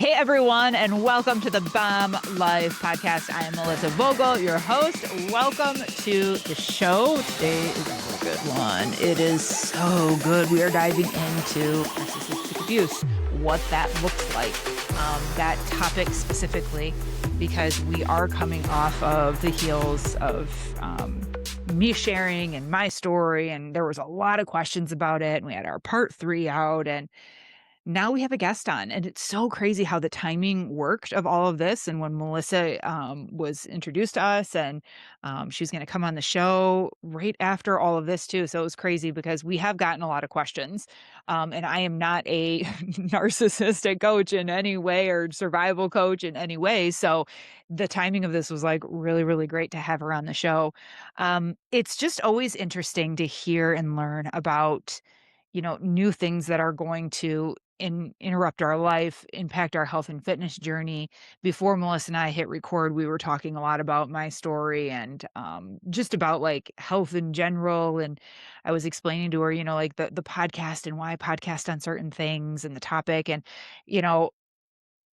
Hey, everyone, and welcome to the Bomb Life podcast. I am Melissa Vogel, your host. Welcome to the show. Today is a good one. It is so good. We are diving into narcissistic abuse, what that looks like, that topic specifically, because we are coming off of the heels of me sharing and my story, and there was a lot of questions about it, and we had our part 3 out, and now we have a guest on, and it's so crazy how the timing worked of all of this. And when Melissa was introduced to us, and she was going to come on the show right after all of this too. So it was crazy because we have gotten a lot of questions, and I am not a narcissistic coach in any way or survival coach in any way. So the timing of this was like really, really great to have her on the show. It's just always interesting to hear and learn about new things that are going to interrupt our life, impact our health and fitness journey. Before Melissa and I hit record, we were talking a lot about my story and just about like health in general. And I was explaining to her, like the podcast and why I podcast on certain things and the topic. And, you know,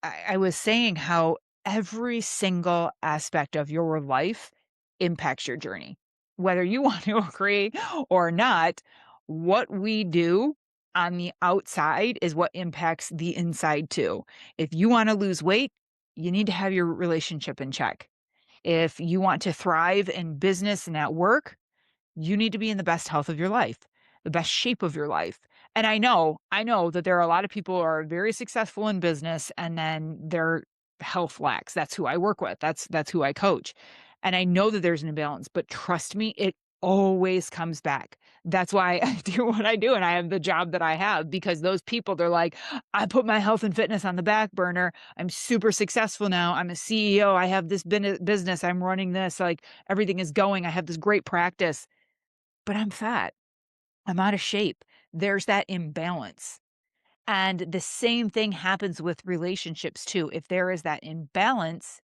I was saying how every single aspect of your life impacts your journey. Whether you want to agree or not, what we do on the outside is what impacts the inside too. If you want to lose weight, you need to have your relationship in check. If you want to thrive in business and at work, you need to be in the best health of your life, the best shape of your life. And I know that there are a lot of people who are very successful in business and then their health lacks. That's who I work with. That's who I coach. And I know that there's an imbalance, but trust me, it always comes back. That's why I do what I do and I have the job that I have, because those people, they're like, I put my health and fitness on the back burner. I'm super successful now. I'm a CEO. I have this business. I'm running this. Like everything is going. I have this great practice, but I'm fat. I'm out of shape. There's that imbalance. And the same thing happens with relationships too. If there is that imbalance,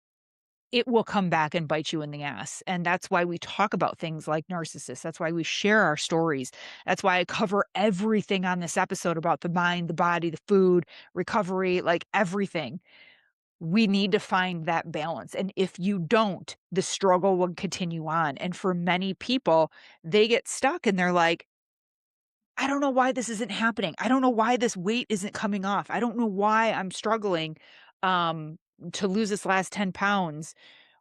it will come back and bite you in the ass. And that's why we talk about things like narcissists. That's why we share our stories. That's why I cover everything on this episode about the mind, the body, the food, recovery, like everything. We need to find that balance. And if you don't, the struggle will continue on. And for many people, they get stuck and they're like, I don't know why this isn't happening. I don't know why this weight isn't coming off. I don't know why I'm struggling um, to lose this last 10 pounds.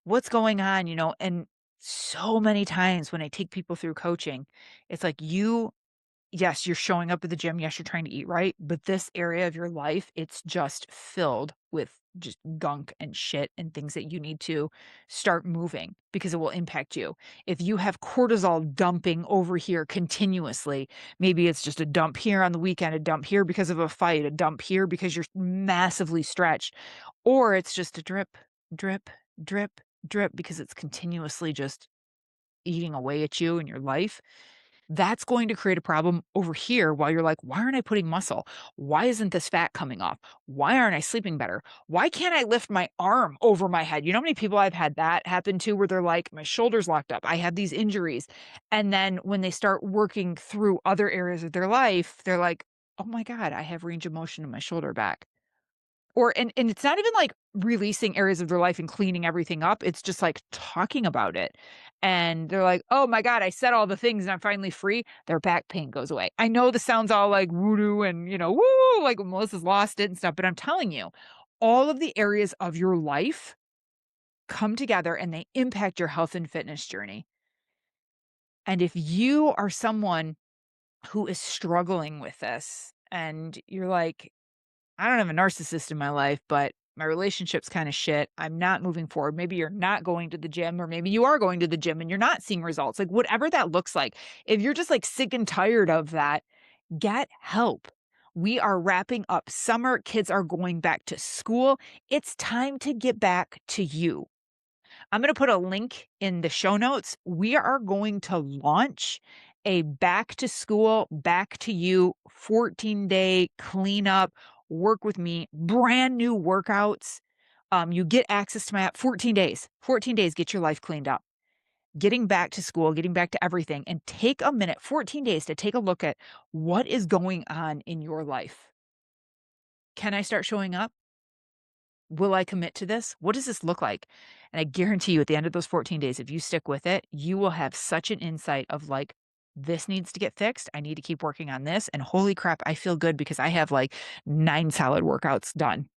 What's going on, And so many times when I take people through coaching, it's like yes, you're showing up at the gym. Yes, you're trying to eat right. But this area of your life, it's just filled with just gunk and shit and things that you need to start moving because it will impact you. If you have cortisol dumping over here continuously, maybe it's just a dump here on the weekend, a dump here because of a fight, a dump here because you're massively stretched, or it's just a drip, drip, drip, drip because it's continuously just eating away at you and your life. That's going to create a problem over here while you're like, why aren't I putting muscle? Why isn't this fat coming off? Why aren't I sleeping better? Why can't I lift my arm over my head? You know how many people I've had that happen to where they're like, my shoulder's locked up. I have these injuries. And then when they start working through other areas of their life, they're like, oh my God, I have range of motion in my shoulder back. Or and it's not even like releasing areas of their life and cleaning everything up, it's just, like, talking about it, and they're like, "Oh my god, I said all the things and I'm finally free." Their back pain goes away. I know this sounds all like woo and, woo, like Melissa's lost it and stuff, but I'm telling you, all of the areas of your life come together and they impact your health and fitness journey, and if you are someone who is struggling with this and you're like, I don't have a narcissist in my life, but my relationship's kind of shit. I'm not moving forward. Maybe you're not going to the gym, or maybe you are going to the gym and you're not seeing results. Like whatever that looks like. If you're just like sick and tired of that, get help. We are wrapping up summer. Kids are going back to school. It's time to get back to you. I'm going to put a link in the show notes. We are going to launch a back to school, back to you 14-day cleanup, work with me, brand new workouts. You get access to my app 14 days. 14 days, get your life cleaned up. Getting back to school, getting back to everything, and take a minute, 14 days to take a look at what is going on in your life. Can I start showing up? Will I commit to this? What does this look like? And I guarantee you at the end of those 14 days, if you stick with it, you will have such an insight of like, this needs to get fixed. I need to keep working on this. And holy crap, I feel good because I have like 9 solid workouts done.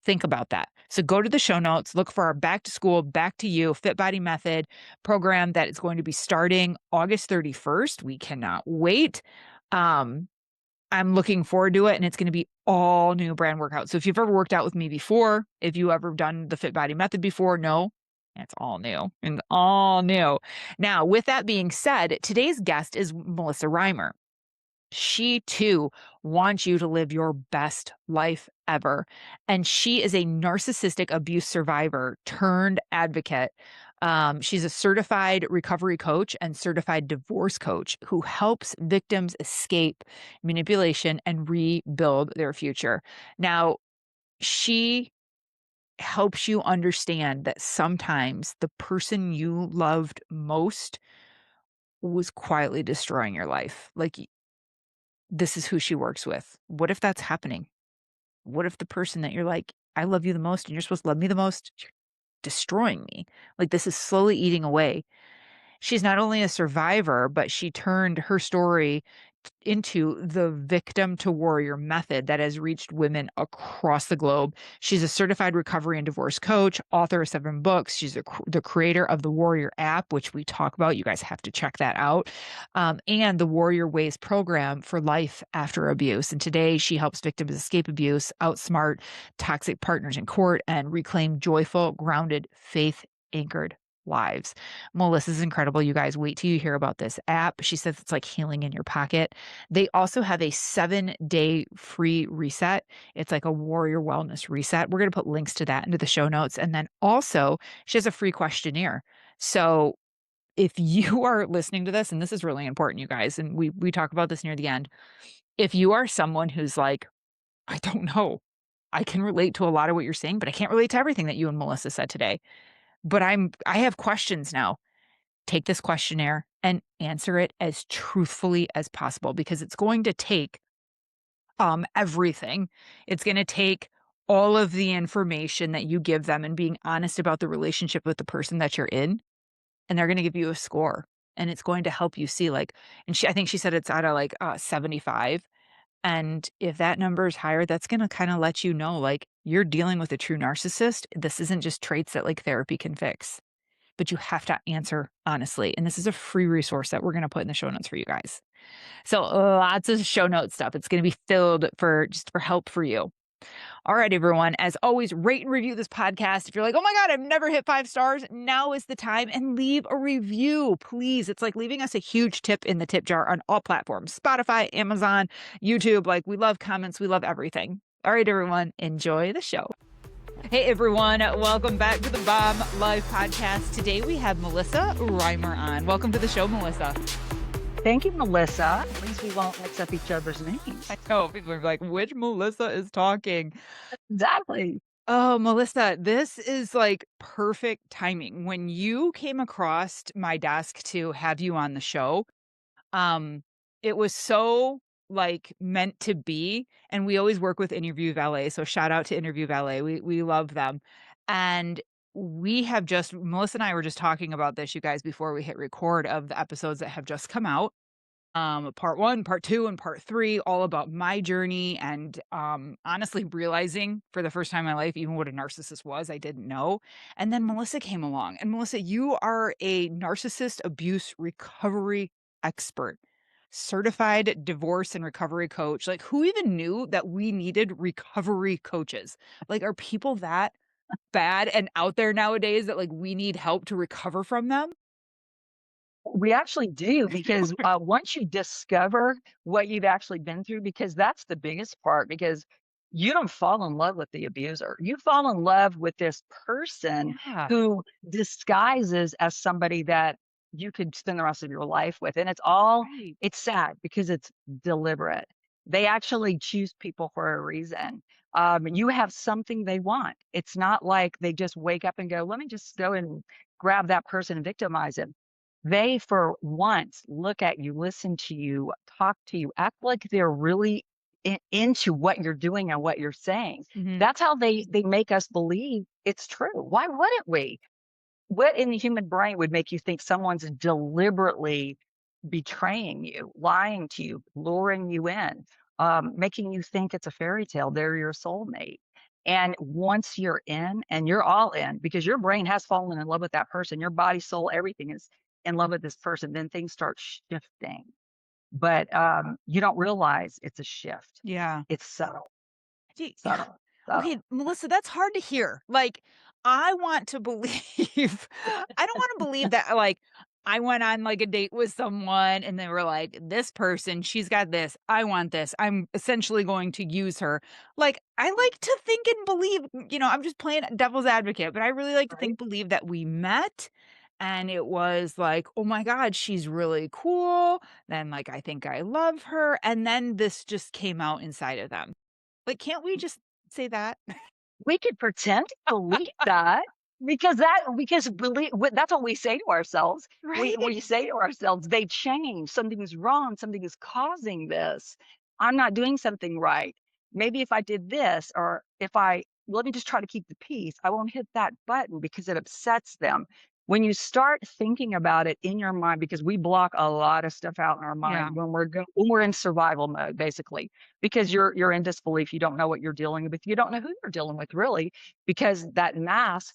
Think about that. So go to the show notes, look for our Back to School, Back to You Fit Body Method program that is going to be starting August 31st. We cannot wait. I'm looking forward to it, and it's going to be all new brand workouts. So if you've ever worked out with me before, if you ever done the Fit Body Method before, no, it's all new and all new. Now, with that being said, today's guest is Melissa Rymer. She too wants you to live your best life ever. And she is a narcissistic abuse survivor turned advocate. She's a certified recovery coach and certified divorce coach who helps victims escape manipulation and rebuild their future. Now, she helps you understand that sometimes the person you loved most was quietly destroying your life. Like, this is who she works with. What if that's happening? What if the person that you're like, I love you the most and you're supposed to love me the most, you're destroying me? Like, this is slowly eating away. She's not only a survivor, but she turned her story into the victim to warrior method that has reached women across the globe. She's a certified recovery and divorce coach, author of 7 books. She's the creator of the Warrior app, which we talk about. You guys have to check that out. And the Warrior Ways program for life after abuse. And today she helps victims escape abuse, outsmart toxic partners in court, and reclaim joyful, grounded, faith anchored lives. Melissa's incredible. You guys, wait till you hear about this app. She says it's like healing in your pocket. They also have a 7-day free reset. It's like a warrior wellness reset. We're going to put links to that into the show notes. And then also, she has a free questionnaire. So if you are listening to this, and this is really important, you guys, and we talk about this near the end, if you are someone who's like, I don't know, I can relate to a lot of what you're saying, but I can't relate to everything that you and Melissa said today. But I have questions now. Take this questionnaire and answer it as truthfully as possible, because it's going to take everything. It's going to take all of the information that you give them and being honest about the relationship with the person that you're in, and they're going to give you a score, and it's going to help you see like, and I think she said it's out of like 75. And if that number is higher, that's going to kind of let you know, like, you're dealing with a true narcissist. This isn't just traits that like therapy can fix, but you have to answer honestly. And this is a free resource that we're going to put in the show notes for you guys. So lots of show note stuff. It's going to be filled for just for help for you. All right, everyone. As always, rate and review this podcast. If you're like, oh my God, I've never hit 5 stars, now is the time, and leave a review, please. It's like leaving us a huge tip in the tip jar on all platforms, Spotify, Amazon, YouTube. Like, we love comments. We love everything. All right, everyone, enjoy the show. Hey, everyone. Welcome back to the Bomb Life Podcast. Today we have Melissa Rymer on. Welcome to the show, Melissa. Thank you, Melissa. At least we won't mix up each other's names. I know people are like, which Melissa is talking? Exactly. Oh, Melissa, this is like perfect timing. When you came across my desk to have you on the show, it was so like meant to be. And we always work with Interview Valet. So shout out to Interview Valet. We love them. And we have just, Melissa and I were just talking about this, you guys, before we hit record, of the episodes that have just come out. Part 1, part 2, and part 3, all about my journey and honestly realizing for the first time in my life even what a narcissist was. I didn't know. And then Melissa came along. And Melissa, you are a narcissist abuse recovery expert, certified divorce and recovery coach. Like, who even knew that we needed recovery coaches? Like, are people that bad and out there nowadays that like we need help to recover from them? We actually do, because once you discover what you've actually been through, because that's the biggest part, because you don't fall in love with the abuser. You fall in love with this person Yeah. who disguises as somebody that you could spend the rest of your life with. And Right. it's sad because it's deliberate. They actually choose people for a reason. You have something they want. It's not like they just wake up and go, let me just go and grab that person and victimize him. They, for once, look at you, listen to you, talk to you, act like they're really into what you're doing and what you're saying. Mhm. That's how they make us believe it's true. Why wouldn't we? What in the human brain would make you think someone's deliberately betraying you, lying to you, luring you in, making you think it's a fairy tale, they're your soulmate? And once you're in, and you're all in, because your brain has fallen in love with that person, your body, soul, everything is in love with this person, then things start shifting. But you don't realize it's a shift. Yeah. It's subtle, Gee, subtle, okay, subtle. Melissa, that's hard to hear. Like, I want to believe I don't wanna believe that, like, I went on, like, a date with someone and they were like, "This person, she's got this. I want this. I'm essentially going to use her." Like, I like to think and believe, I'm just playing devil's advocate, but I really like to Right? believe that we met and it was like, "Oh my god, she's really cool." Then, like, I think I love her, and then this just came out inside of them. Like, can't we just say that? We could pretend to believe that because that's what we say to ourselves. We Right? we say to ourselves, "They changed. Something is wrong. Something is causing this. I'm not doing something right. Maybe if I did this, or if I let me just try to keep the peace. I won't hit that button because it upsets them." When you start thinking about it in your mind, because we block a lot of stuff out in our Yeah. mind when we're in survival mode, basically, because you're in disbelief. You don't know what you're dealing with. You don't know who you're dealing with, really, because that mask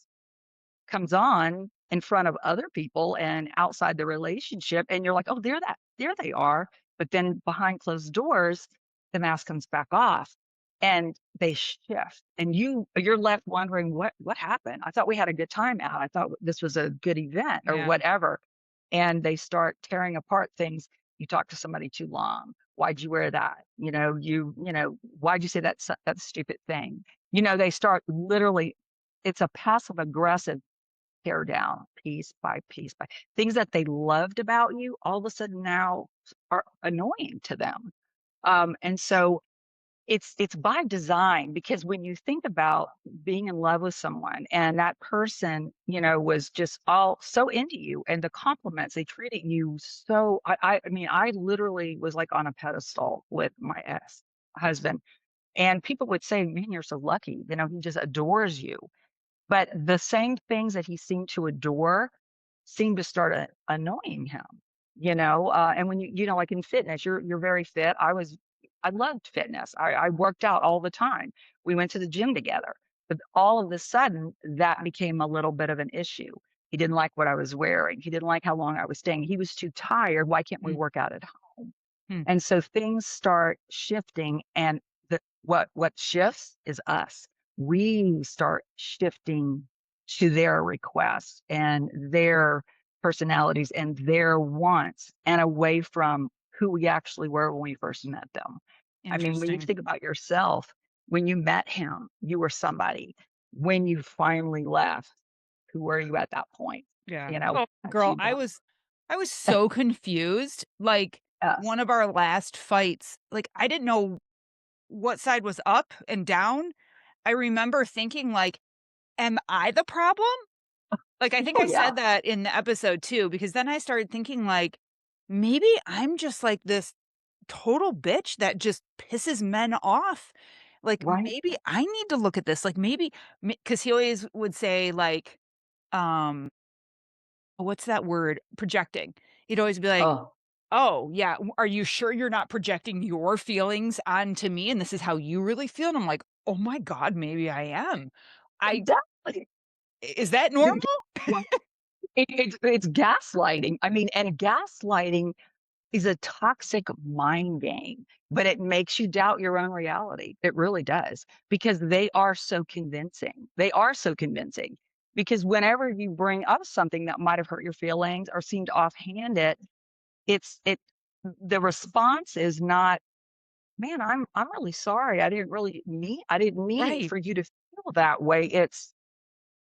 comes on in front of other people and outside the relationship, and you're like, "Oh, there they are." But then behind closed doors, the mask comes back off and they shift. And you're left wondering, what happened? I thought we had a good time out. I thought this was a good event or Yeah. whatever. And they start tearing apart things. You talked to somebody too long. Why'd you wear that? Why'd you say that stupid thing? They start literally, it's a passive aggressive tear down piece by piece by things that they loved about you, all of a sudden now are annoying to them. And so it's by design, because when you think about being in love with someone and that person, was just all so into you, and the compliments they treated you so, I mean, I literally was like on a pedestal with my ex husband, and people would say, "Man, you're so lucky, he just adores you." But the same things that he seemed to adore seemed to start annoying him, and when like in fitness, you're very fit. I loved fitness. I worked out all the time. We went to the gym together. But all of a sudden, that became a little bit of an issue. He didn't like what I was wearing. He didn't like how long I was staying. He was too tired. Why can't we Mm, work out at home? mm. And so things start shifting, and what shifts is us. We start shifting to their requests and their personalities and their wants, and away from who we actually were when we first met them. I mean, when you Interesting. think about yourself, when you met him, you were somebody. When you finally left, who were you at that point? Yeah. You know, Oh, as girl, you I was so confused. Like, yes. one of our last fights, like, I didn't know what side was up and down. I remember thinking, like, "Am I the problem?" Like, I think Oh I yeah. said that in the episode too, because then I started thinking, like, maybe I'm just like this total bitch that just pisses men off. Like, Right. maybe I need to look at this, like, maybe because he always would say, like, um, what's that word? Projecting. He'd always be like, Oh, "Oh, yeah, are you sure you're not projecting your feelings onto me and this is how you really feel?" And I'm like, "Oh my god, maybe I am." I exactly. Is that normal? It's gaslighting. I mean, and gaslighting is a toxic mind game, but it makes you doubt your own reality. It really does, because they are so convincing. They are so convincing, because whenever you bring up something that might have hurt your feelings or seemed offhanded, it the response is not, "Man, I'm really sorry. I didn't mean Right, for you to feel that way." It's,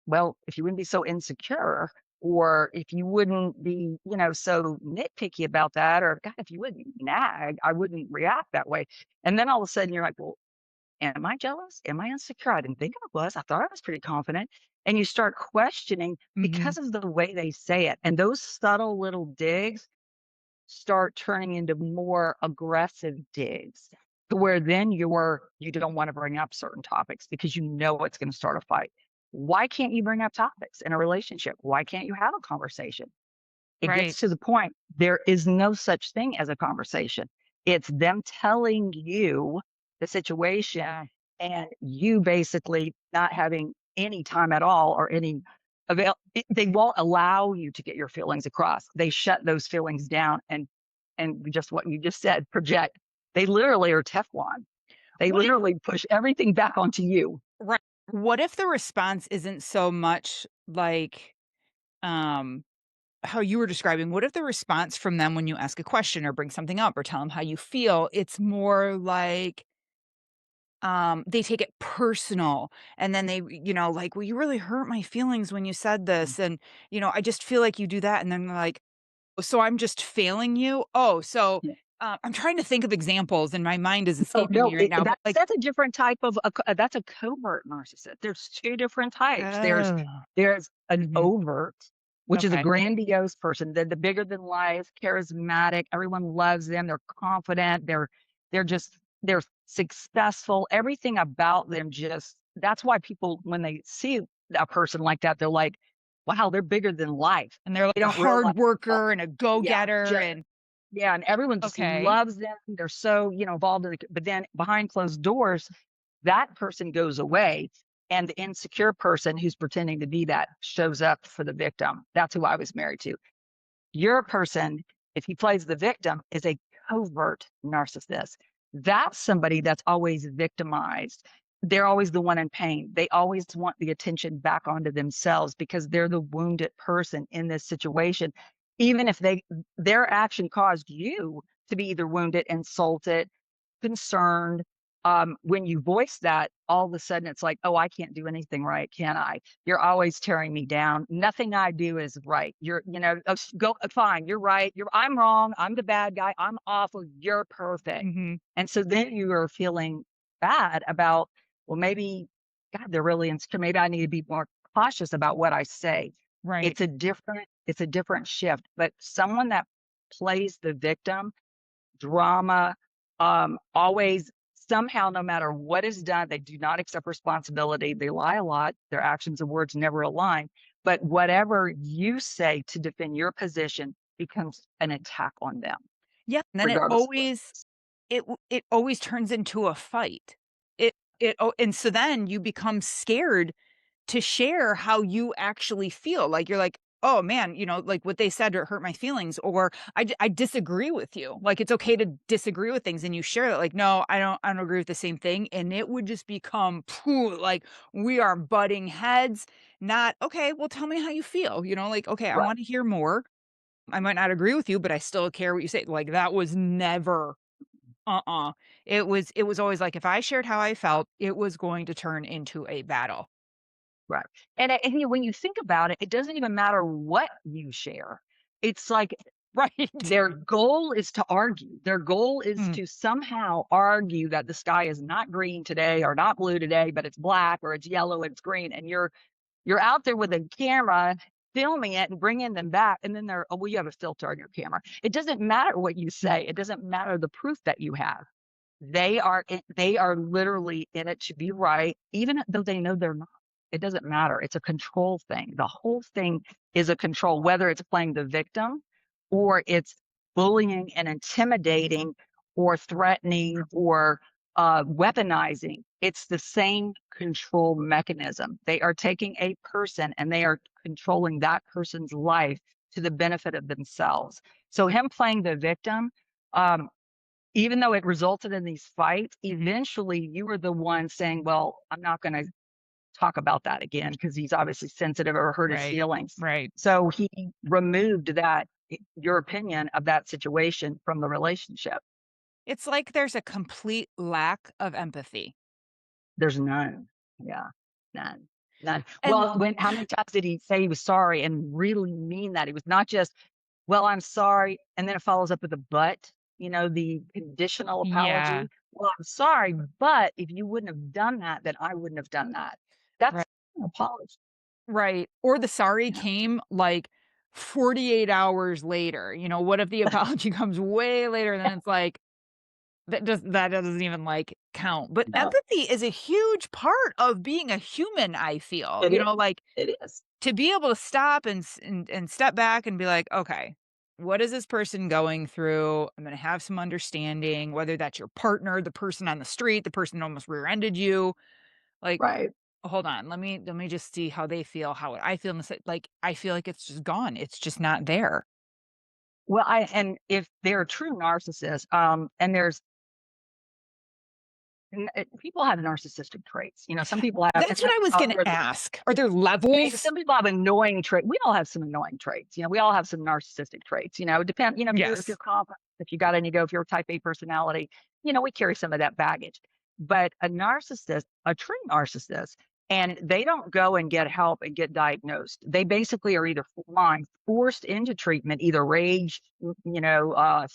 "Well, if you wouldn't be so insecure, or if you wouldn't be, so nitpicky about that, or God, if you wouldn't nag, I wouldn't react that way." And then all of a sudden you're like, "Well, am I jealous? Am I insecure? I didn't think I was. I thought I was pretty confident." And you start questioning mhm. because of the way they say it. And those subtle little digs start turning into more aggressive digs. to where then you don't want to bring up certain topics because you know it's going to start a fight. Why can't you bring up topics in a relationship? Why can't you have a conversation? It Right. gets to the point there is no such thing as a conversation. It's them telling you the situation Yeah. and you basically not having any time at all or any they won't allow you to get your feelings across. They shut those feelings down and just what you just said, project. They literally are Teflon. They What if literally push everything back onto you. right. What if the response isn't so much like, um, how you were describing? What if the response from them when you ask a question or bring something up or tell them how you feel, it's more like, they take it personal and then they, like, "Well, you really hurt my feelings when you said this, and, I just feel like you do that," and then they're like, "Oh, so I'm just failing you? Oh, so" Yeah. I'm trying to think of examples and my mind is Oh, escaping no, me right now, but, like that's a different type of that's a covert narcissist. There's 2 different types. oh, There's an mhm, overt, which is a okay. grandiose person. They're the bigger than life, charismatic, everyone loves them, they're confident, they're just they're successful. Everything about them just that's why people when they see a person like that, they're like, "Wow, they're bigger than life." And they're They like a don't realize hard worker and a yeah, go-getter and yeah, and everyone just okay. loves them. They're so, involved in the but then behind closed doors, that person goes away, and the insecure person who's pretending to be that shows up for the victim. That's who I was married to. Your person, if he plays the victim, is a covert narcissist. That's somebody that's always victimized. They're always the one in pain. They always want the attention back onto themselves because they're the wounded person in this situation. Even if their action caused you to be either wounded, insulted, concerned. When you voice that, all of a sudden it's like, oh, I can't do anything right, can I? You're always tearing me down. Nothing I do is right. Go fine. You're right. I'm wrong. I'm the bad guy. I'm awful. You're perfect. Mhm. And so then you are feeling bad about, well, maybe, God, they're really insecure. Maybe I need to be more cautious about what I say. Right. It's a different shift. But someone that plays the victim drama, always somehow, no matter what is done, they do not accept responsibility. They lie a lot. Their actions and words never align. But whatever you say to defend your position becomes an attack on them, Yeah, and then regardless of what. it always turns into a fight. And so then you become scared to share how you actually feel. Like you're like, "Oh man, like what they said or hurt my feelings," or I disagree with you." Like it's okay to disagree with things and you share that like, "No, I don't agree with the same thing." And it would just become like we are butting heads, not, "Okay, well tell me how you feel." Like, "Okay, I Right. want to hear more. I might not agree with you, but I still care what you say." Like that was never uh-uh. It was always like if I shared how I felt, it was going to turn into a battle. Right. And when you think about it, it doesn't even matter what you share. It's like Right. their goal is to argue. Their goal is Mm, to somehow argue that the sky is not green today or not blue today, but it's black or it's yellow, it's green. And you're out there with a camera filming it and bringing them back. And then they're, oh, well, you have a filter on your camera. It doesn't matter what you say. It doesn't matter the proof that you have. They are literally in it to be right, even though they know they're not. It doesn't matter. It's a control thing. The whole thing is a control, whether it's playing the victim or it's bullying and intimidating or threatening or weaponizing. It's the same control mechanism. They are taking a person and they are controlling that person's life to the benefit of themselves. So him playing the victim, um, even though it resulted in these fights, mhm. eventually you were the one saying, well, I'm not going to talk about that again because he's obviously sensitive or hurt his Right. feelings. Right. So he removed your opinion of that situation from the relationship. It's like there's a complete lack of empathy. There's none. Yeah, none, none. And Well, how many times did he say he was sorry and really mean that? He was not just, well, I'm sorry. And then it follows up with a but, the conditional yeah, apology. Well, I'm sorry, but if you wouldn't have done that, then I wouldn't have done that. That's right. an apology. Right. Or the sorry Yeah. came like 48 hours later. What if the apology comes way later and then it's like, that doesn't even, like, count. But No, empathy is a huge part of being a human, I feel. it You is. know, like, It is. to be able to stop and step back and be like, "Okay, what is this person going through? I'm gonna have some understanding," whether that's your partner, the person on the street, the person that almost rear-ended you. Like, Right. hold on, let me just see how they feel, how I feel in the like, I feel like it's just gone. It's just not there. Well, and if they're a true narcissist, and people have narcissistic traits. Some people have, That's what I was gonna ask. Are there I mean, levels? some people have annoying traits. We all have some annoying traits. We all have some narcissistic traits. Depend. If you're Yes. confident, if you got an ego, if you're a type A personality, we carry some of that baggage. But a narcissist, a true narcissist, and they don't go and get help and get diagnosed. They basically are either forced into treatment, either rage,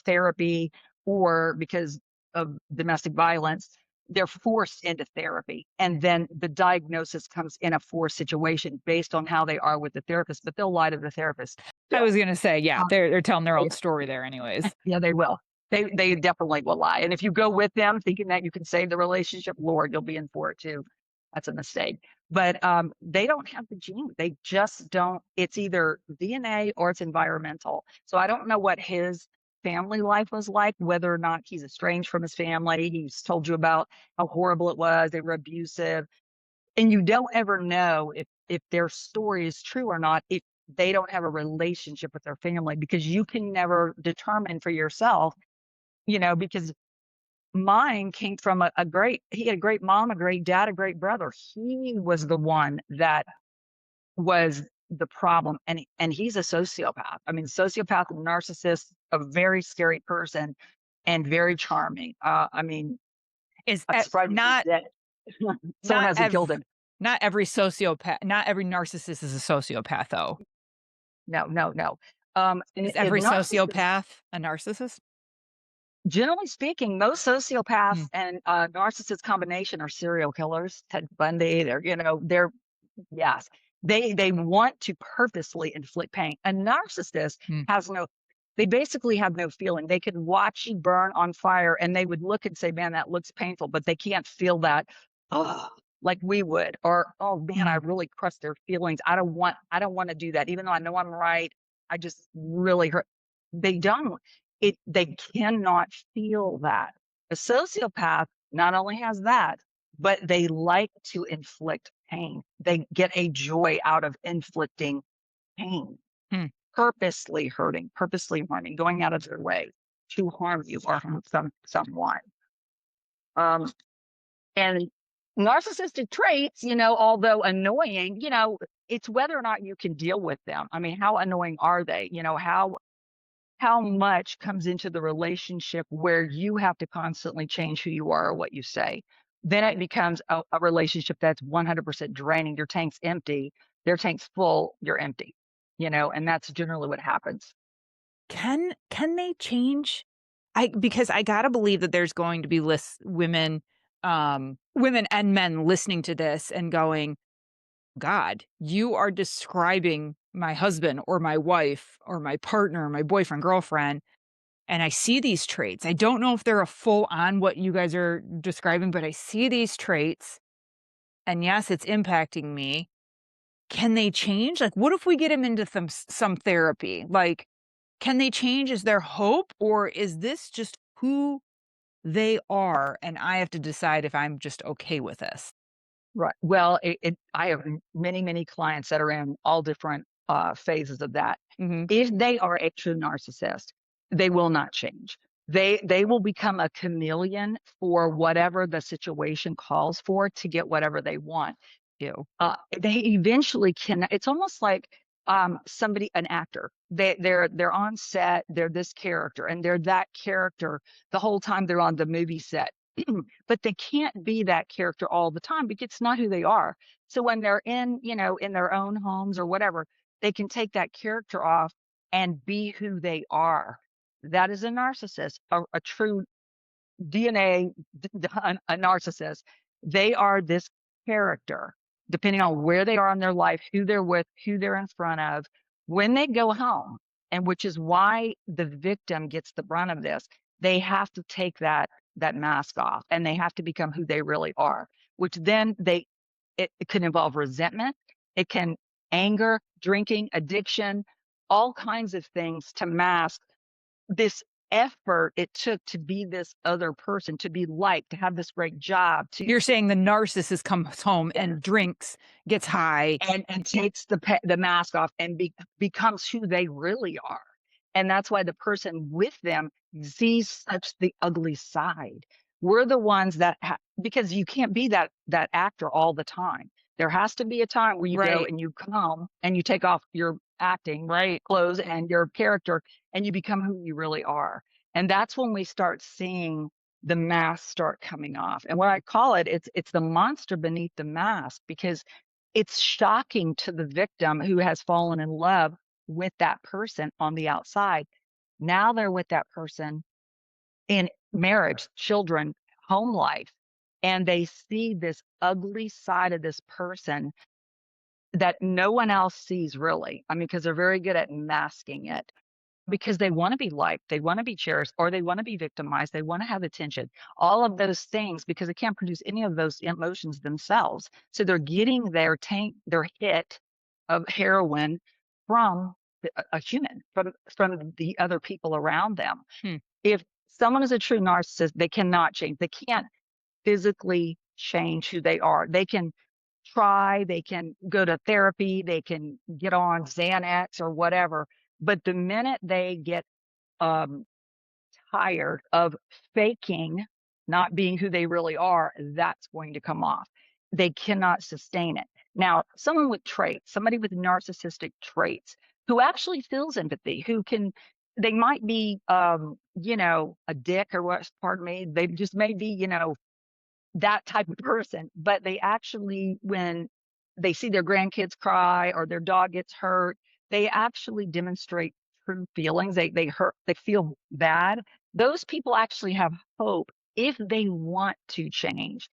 therapy, or because of domestic violence they're forced into therapy. And then the diagnosis comes in a forced situation based on how they are with the therapist, but they'll lie to the therapist I still. was gonna say, yeah, Um, they're telling their they- own story there anyways. yeah, they will. They definitely will lie. And if you go with them thinking that you can save the relationship, Lord, you'll be in for it too. That's a mistake. But they don't have the gene. They just don't. It's either DNA or it's environmental. So I don't know what his family life was like, whether or not he's estranged from his family. He's told you about how horrible it was. They were abusive. And you don't ever know if their story is true or not if they don't have a relationship with their family because you can never determine for yourself, because mine came from he had a great mom, a great dad, a great brother. He was the one that was the problem. And he's a sociopath. I mean, sociopath and narcissist, a very scary person and very charming. I mean, Is I'm surprised he's not dead. Someone not hasn't killed ev him. not every sociopath, not every narcissist is a sociopath, though. No, no, no. Is And every narcissists, sociopath a narcissist? generally speaking, most sociopaths Mm, and narcissist combination are serial killers. Ted Bundy, they're yes, they want to purposely inflict pain. A narcissist mm, has no, they basically have no feeling. They could watch you burn on fire and they would look and say, "Man, that looks painful," but they can't feel that, oh, like we would, or "Oh man, I mm. really crushed their feelings. I don't want to do that, even though I know I'm right. I just really hurt." They don't. They cannot feel that. A sociopath not only has that, but they like to inflict pain. They get a joy out of inflicting pain, Hmm. purposely hurting, purposely harming, going out of their way to harm you or harm someone. Um, and narcissistic traits, although annoying, it's whether or not you can deal with them. I mean, how annoying are they? How much comes into the relationship where you have to constantly change who you are or what you say. Then it becomes a relationship that's 100% draining. Your tank's empty, their tank's full, you're empty, and that's generally what happens. Can they change? Because I gotta believe that there's going to be women and men listening to this and going, "God, you are describing my husband or my wife or my partner, my boyfriend, girlfriend, and I see these traits. I don't know if they're a full on what you guys are describing, but I see these traits, and yes, it's impacting me. Can they change? Like, what if we get them into some therapy? Like, can they change? Is there hope, or is this just who they are, and I have to decide if I'm just okay with this?" Right. Well, I have many, many clients that are in all different phases of that. Mhm. If they are a true narcissist, they will not change. They will become a chameleon for whatever the situation calls for to get whatever they want. Ew. They eventually can. It's almost like an actor. They're on set. They're this character, and they're that character the whole time they're on the movie set. But they can't be that character all the time because it's not who they are. So when they're in their own homes or whatever, they can take that character off and be who they are. That is a narcissist, a true DNA, a narcissist. They are this character, depending on where they are in their life, who they're with, who they're in front of, when they go home, and which is why the victim gets the brunt of this. They have to take that that mask off, and they have to become who they really are, which then it can involve resentment, it can anger, drinking, addiction, all kinds of things to mask this effort it took to be this other person, to be liked, to have this great job, to You're saying the narcissist comes home and yes, drinks, gets high. and takes the mask off and becomes who they really are. And that's why the person with them sees such the ugly side. We're the ones that because you can't be that actor all the time. There has to be a time where you go Right. and you come home and you take off your acting Right. clothes and your character and you become who you really are. And that's when we start seeing the mask start coming off. And what I call it, it's the monster beneath the mask, because it's shocking to the victim who has fallen in love with that person on the outside. Now they're with that person in marriage, children, home life, and they see this ugly side of this person that no one else sees really. I mean, because they're very good at masking it, because they want to be liked, they want to be cherished, or they want to be victimized, they want to have attention, all of those things, because they can't produce any of those emotions themselves. So they're getting their hit of heroin from a human, from the other people around them. Hmm. If someone is a true narcissist, they cannot change. They can't physically change who they are. They can try, they can go to therapy, they can get on Xanax or whatever. But the minute they get um, tired of faking not being who they really are, that's going to come off. They cannot sustain it. Now, someone with traits, somebody with narcissistic traits who actually feels empathy, they might be, a dick or what, pardon me, they just may be, that type of person, but they actually, when they see their grandkids cry or their dog gets hurt, they actually demonstrate true feelings. They feel bad. Those people actually have hope if they want to change.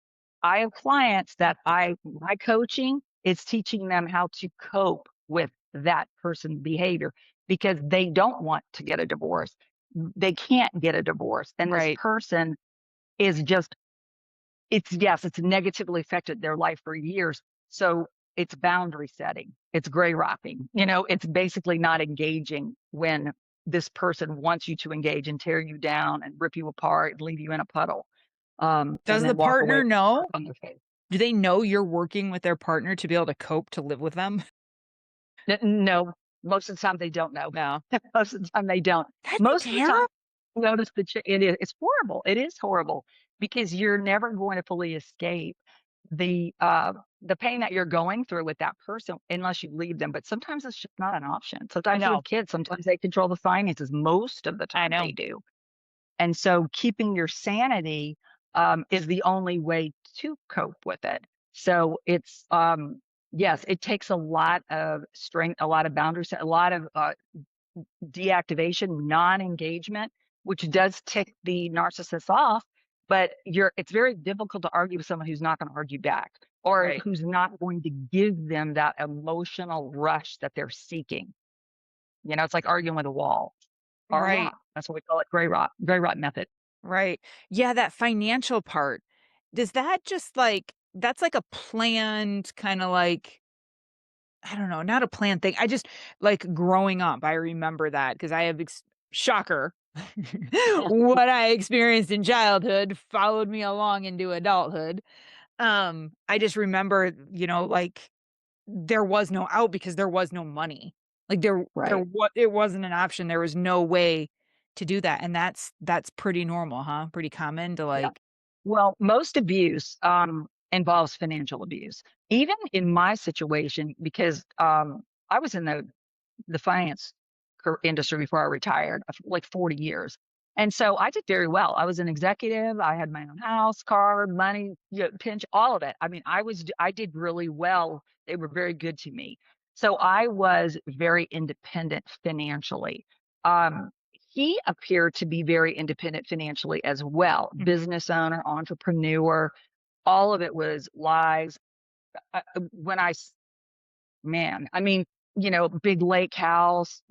I have clients that my coaching is teaching them how to cope with that person's behavior, because they don't want to get a divorce. They can't get a divorce. And this Right. person is just it's negatively affected their life for years. So it's boundary setting. It's gray rocking. It's basically not engaging when this person wants you to engage and tear you down and rip you apart and leave you in a puddle. And Does the then walk away partner with a smirk know? on their face. Do they know you're working with their partner to be able to cope to live with them? No, most of the time they don't know. No. Most of the time they don't. That'd be Most of the time, terrible. notice it's horrible. It is horrible, because you're never going to fully escape the uh the pain that you're going through with that person unless you leave them. But sometimes it's just not an option. I Sometimes know. with kids, sometimes they control the finances. Most of the I time they know. do. And so keeping your sanity is the only way to cope with it. So it's yes, it takes a lot of strength, a lot of boundaries, a lot of deactivation, non-engagement, which does tick the narcissist off. But it's very difficult to argue with someone who's not going to argue back, or Right. who's not going to give them that emotional rush that they're seeking. It's like arguing with a wall or a Right. rock. That's what we call it, gray rock method. Right. Yeah, that financial part. Does that just that's like a planned kind of I don't know, not a planned thing. I just growing up, I remember that because I have shocker. What I experienced in childhood followed me along into adulthood. I just remember, there was no out because there was no money. Right. It wasn't an option. There was no way to do that, and that's pretty normal, huh? Pretty common to Yeah. Well, most abuse involves financial abuse. Even in my situation, because I was in the finance industry before I retired, like 40 years. And so I did very well. I was an executive. I had my own house, car, money, pinch, all of it. I mean, I did really well. They were very good to me. So I was very independent financially. Um, he appeared to be very independent financially as well. Mhm. Business owner, entrepreneur, all of it was lies. When man, I mean, big lake house,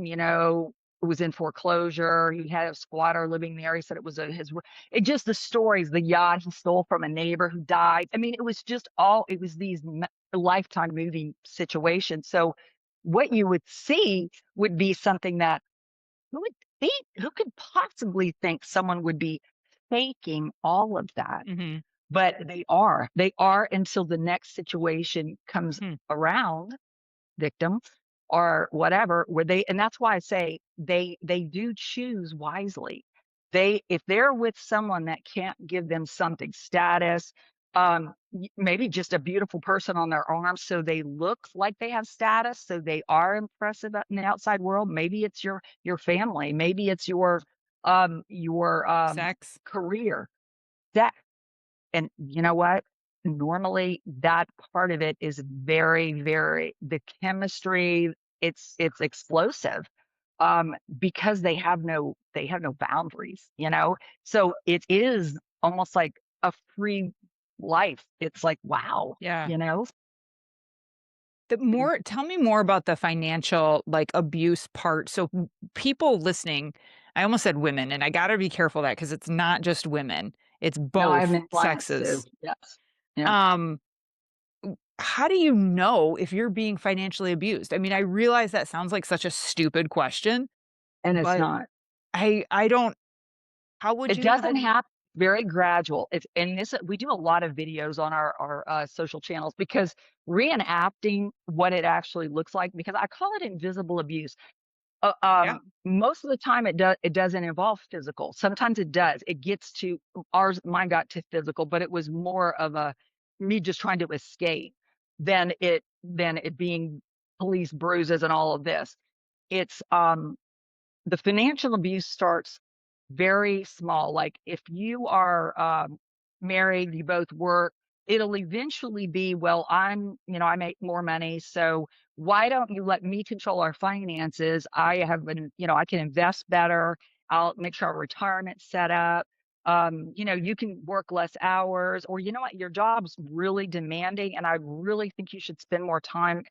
was in foreclosure. He had a squatter living there. He said it was it just the stories, the yacht he stole from a neighbor who died. I mean, it was just it was these lifetime movie situations. So what you would see would be something that who could possibly think someone would be faking all of that? Mm-hmm. But they are until the next situation comes around, victim or whatever, where and that's why I say they do choose wisely. If they're with someone that can't give them something, status, maybe just a beautiful person on their arm, so they look like they have status, so they are impressive in the outside world. Maybe it's your family, maybe it's your Sex. career. That And you know what? Normally, that part of it is very, very the chemistry. It's explosive, because they have no boundaries. So it is almost like a free life. It's like wow. Yeah. You know. Tell me more about the financial like abuse part. So people listening, I almost said women, and I got to be careful of that because it's not just women, it's No, I have both many clients too. sexes. Yes. Yeah. Um, how do you know if you're being financially abused? I mean, I realize that sounds like such a stupid question, And it's but not. I don't. How would It you know doesn't that? happen very gradual. We do a lot of videos on our social channels because reenacting what it actually looks like, because I call it invisible abuse. Yeah. Most of the time it doesn't involve physical. Sometimes it does. It gets to mine got to physical, but it was more of a me just trying to escape than it being police bruises and all of this. It's The financial abuse starts very small. Like if you are married, you both work, it'll eventually be, well, I make more money. So why don't you let me control our finances? I can invest better. I'll make sure our retirement's set up. You can work less hours, or you know what, your job's really demanding, and I really think you should spend more time,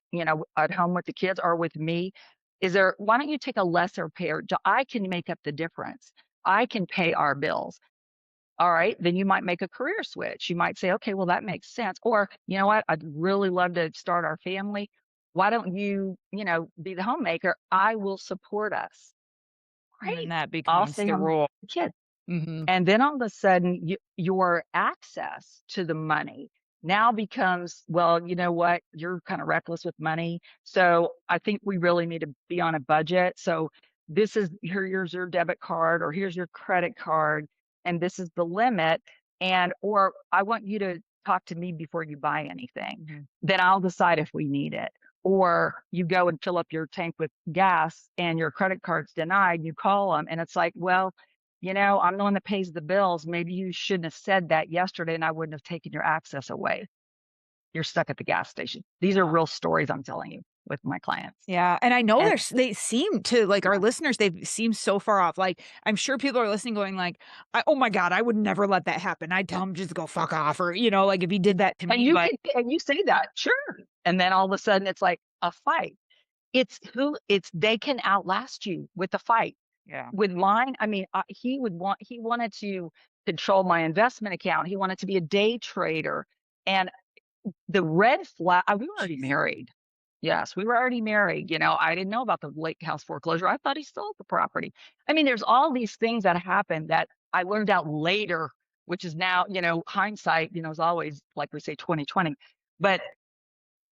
at home with the kids or with me. Why don't you take a lesser payer job? I can make up the difference. I can pay our bills. All right, then you might make a career switch. You might say, okay, well, that makes sense. Or, you know what, I'd really love to start our family. Why don't be the homemaker? I will support us. And then Great. that I'll becomes stay the home rule. with the kids. Hmm. And then all of a sudden, your access to the money now becomes, well, you know what? You're kind of reckless with money. So I think we really need to be on a budget. So here's your debit card, or here's your credit card, and this is the limit. Or I want you to talk to me before you buy anything. Hmm. Then I'll decide if we need it. Or you go and fill up your tank with gas and your credit card's denied. You call them and it's like, well, I'm the one that pays the bills. Maybe you shouldn't have said that yesterday and I wouldn't have taken your access away. You're stuck at the gas station. These are real stories I'm telling you with my clients. Yeah, and I know And they seem to like our listeners, they seem so far off. Like, I'm sure people are listening going like, "Oh my god, I would never let that happen. I'd tell him just to go fuck off," or, like, if he did that to and me, you but can and you say that, sure. And then all of a sudden it's like a fight. They can outlast you with a fight. yeah. With mine, I mean, he wanted to control my investment account. He wanted to be a day trader. And the red flag, we were already Jeez. married. Yes, we were already married. I didn't know about the lake house foreclosure. I thought he sold the property. I mean, there's all these things that happened that I learned out later, which is now, hindsight, is always, like we say, 2020. But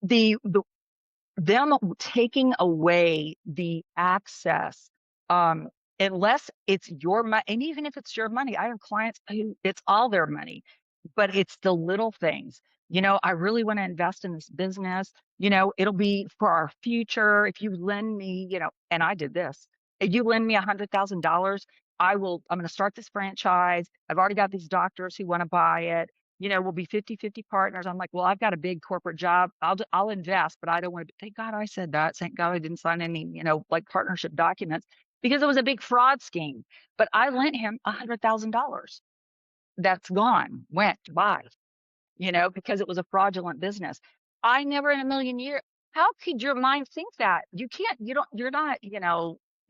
the them taking away the access, um, unless it's your money, and even if it's your money, I have clients who it's all their money, but it's the little things. I really want to invest in this business. It'll be for our future. If you lend me, and I did this. If you lend me $100,000, I'm going to start this franchise. I've already got these doctors who want to buy it. We'll be 50-50 partners. I'm like, well, I've got a big corporate job. I'll invest, but I don't want to. Thank God I said that. Thank God I didn't sign any, like partnership documents, because it was a big fraud scheme. But I lent him $100,000. That's gone, went, bye, because it was a fraudulent business. I never in a million years. How could your mind think that? You can't, you're not,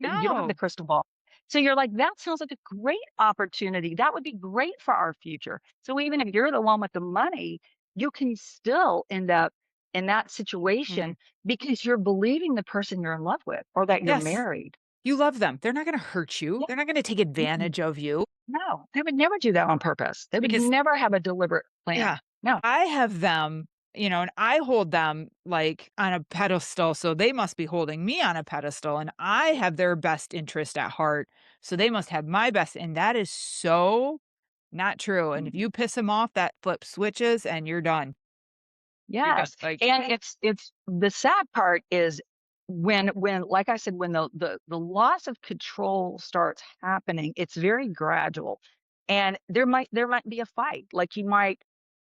You don't have the No. crystal ball. So you're like, that sounds like a great opportunity. That would be great for our future. So even if you're the one with the money, you can still end up in that Mhm. situation because you're believing the person you're in love with or that you're Yes. married. You love them. They're not gonna hurt you. Yeah. They're not gonna take Mm-mm. advantage of you No, they would never do that on purpose. They would because never have a deliberate plan. yeah, No. I have them, and I hold them, like, on a pedestal, so they must be holding me on a pedestal, and I have their best interest at heart, so they must have my best, and that is so not true, and if Mm. you piss them off, that flip switches, and you're done. You're done, Yes, like and it's the sad part is when like I said, when the loss of control starts happening, it's very gradual, and there might be a fight. Like you might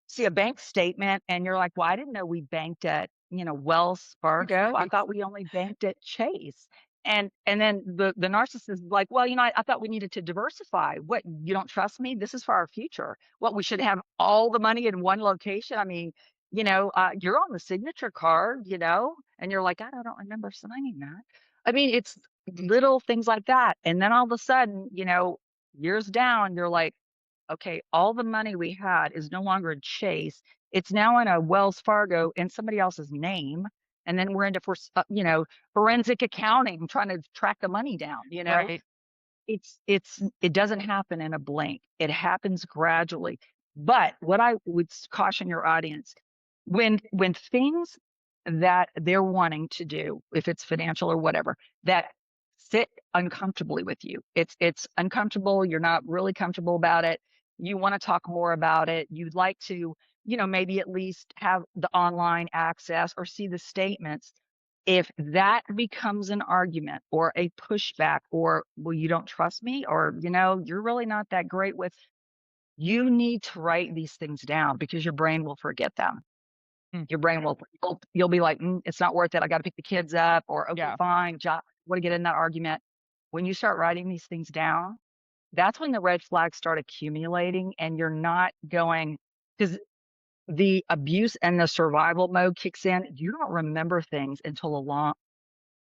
see a bank statement and you're like, "Well, I didn't know we banked at, Wells Fargo. I right, thought we only banked at Chase." And then the narcissist is like, "Well, I thought we needed to diversify. What, you don't trust me? This is for our future. What, we should have all the money in one location? I mean, you're on the signature card, and you're like, I don't remember signing that." I mean, it's little things like that. And then all of a sudden, years down, you're like, okay, all the money we had is no longer in Chase. It's now in a Wells Fargo in somebody else's name. And then we're into forensic accounting, trying to track the money down. right, It doesn't happen in a blink. It happens gradually. But what I would caution your audience, when things that they're wanting to do, if it's financial or whatever, that sit uncomfortably with you, it's uncomfortable, you're not really comfortable about it, you want to talk more about it, you'd like to, maybe at least have the online access or see the statements. If that becomes an argument or a pushback or, well, you don't trust me, or, you're really not that great with, you need to write these things down because your brain will forget them. mm, Your brain will, you'll be like, it's not worth it. I got to pick the kids up, or, okay, yeah, fine, want to get in that argument. When you start writing these things down, that's when the red flags start accumulating and you're not going, because the abuse and the survival mode kicks in. You don't remember things until a long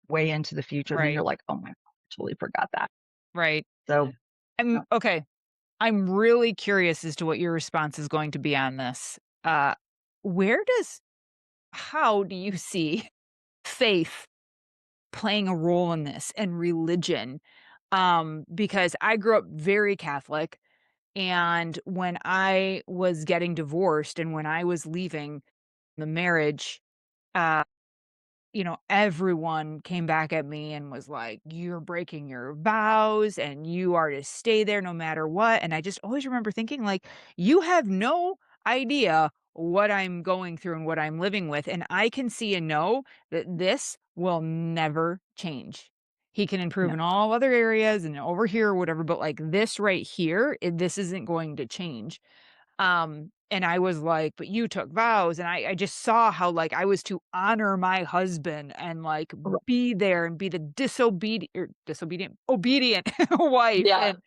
way into the future. And then right, you're like, oh my God, I totally forgot that. right. So, I'm okay. I'm really curious as to what your response is going to be on this. Where does how do you see faith playing a role in this and religion? Because I grew up very Catholic, and when I was getting divorced and when I was leaving the marriage, uh everyone came back at me and was like, "You're breaking your vows and you are to stay there no matter what." And I just always remember thinking, like, you have no idea what I'm going through and what I'm living with. And I can see and know that this will never change. He can improve no, in all other areas and over here or whatever, but like this right here, this isn't going to change. And I was like, "But you took vows," and I just saw how, like, I was to honor my husband and, like, r- be there and be the obedient wife, yeah, and,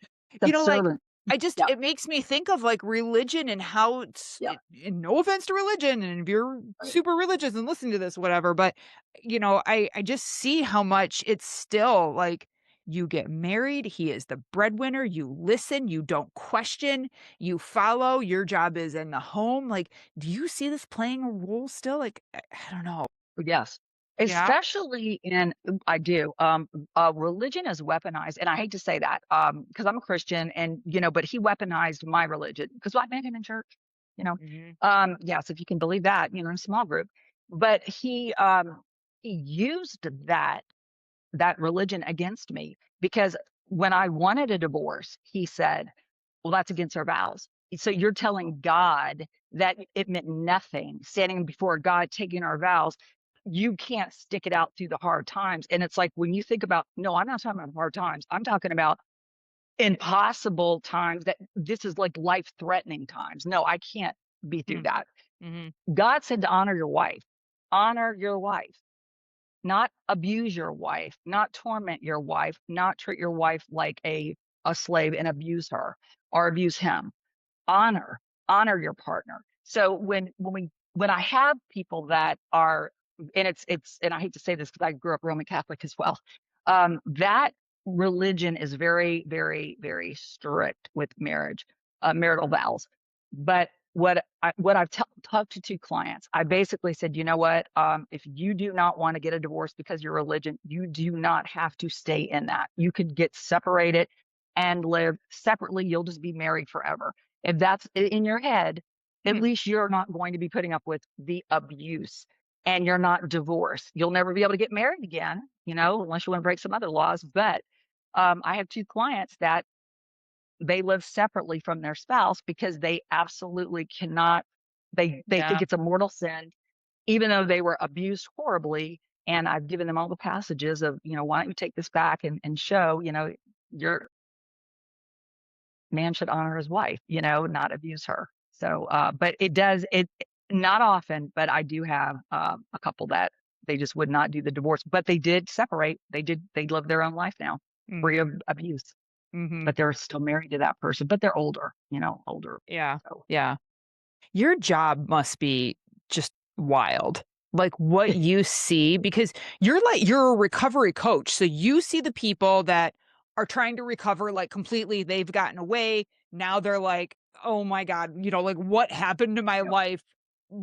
like, subservient. I just Yeah, it makes me think of, like, religion and how yeah, and no offense to religion, and if you're right. super religious and listen to this, whatever, but, I just see how much it's still, like, you get married, he is the breadwinner, you listen, you don't question, you follow, your job is in the home, like, do you see this playing a role still? Like, I don't know. Yes. Yeah? Especially in, I do. Religion is weaponized, and I hate to say that, because I'm a Christian, and but he weaponized my religion because I met him in church. You know, Mhm. yes, if you can believe that, in a small group, but he used that religion against me because when I wanted a divorce, he said, well, that's against our vows. So you're telling God that it meant nothing, standing before God, taking our vows. You can't stick it out through the hard times. And it's like, when you think about, no, I'm not talking about hard times. I'm talking about impossible times, that this is like life threatening times. No, I can't be through Mm. that. Mhm. God said to honor your wife, not abuse your wife, not torment your wife, not treat your wife like a slave and abuse her or abuse him. Honor, honor your partner. So when I have people that are, and it's and I hate to say this because I grew up Roman Catholic as well. That religion is very, very, very strict with marriage, marital vows. But what I've talked to two clients, I basically said, you know what? If you do not want to get a divorce because your religion, you do not have to stay in that. You could get separated and live separately. You'll just be married forever. If that's in your head, at Mhm. least you're not going to be putting up with the abuse and you're not divorced. You'll never be able to get married again, unless you want to break some other laws. But I have two clients that they live separately from their spouse because they absolutely cannot. They think Yeah. it's a mortal sin, even though they were abused horribly. And I've given them all the passages of, why don't you take this back and show, your man should honor his wife, not abuse her. So, but it not often, but I do have a couple that they just would not do the divorce, but they did separate. They live their own life now, free of Mhm. abuse, Mhm. but they're still married to that person, but they're older, older. Yeah. So, Yeah. Your job must be just wild. Like what you see, because you're a recovery coach. So you see the people that are trying to recover like completely. They've gotten away. Now they're like, oh my God, like what happened to my yep. life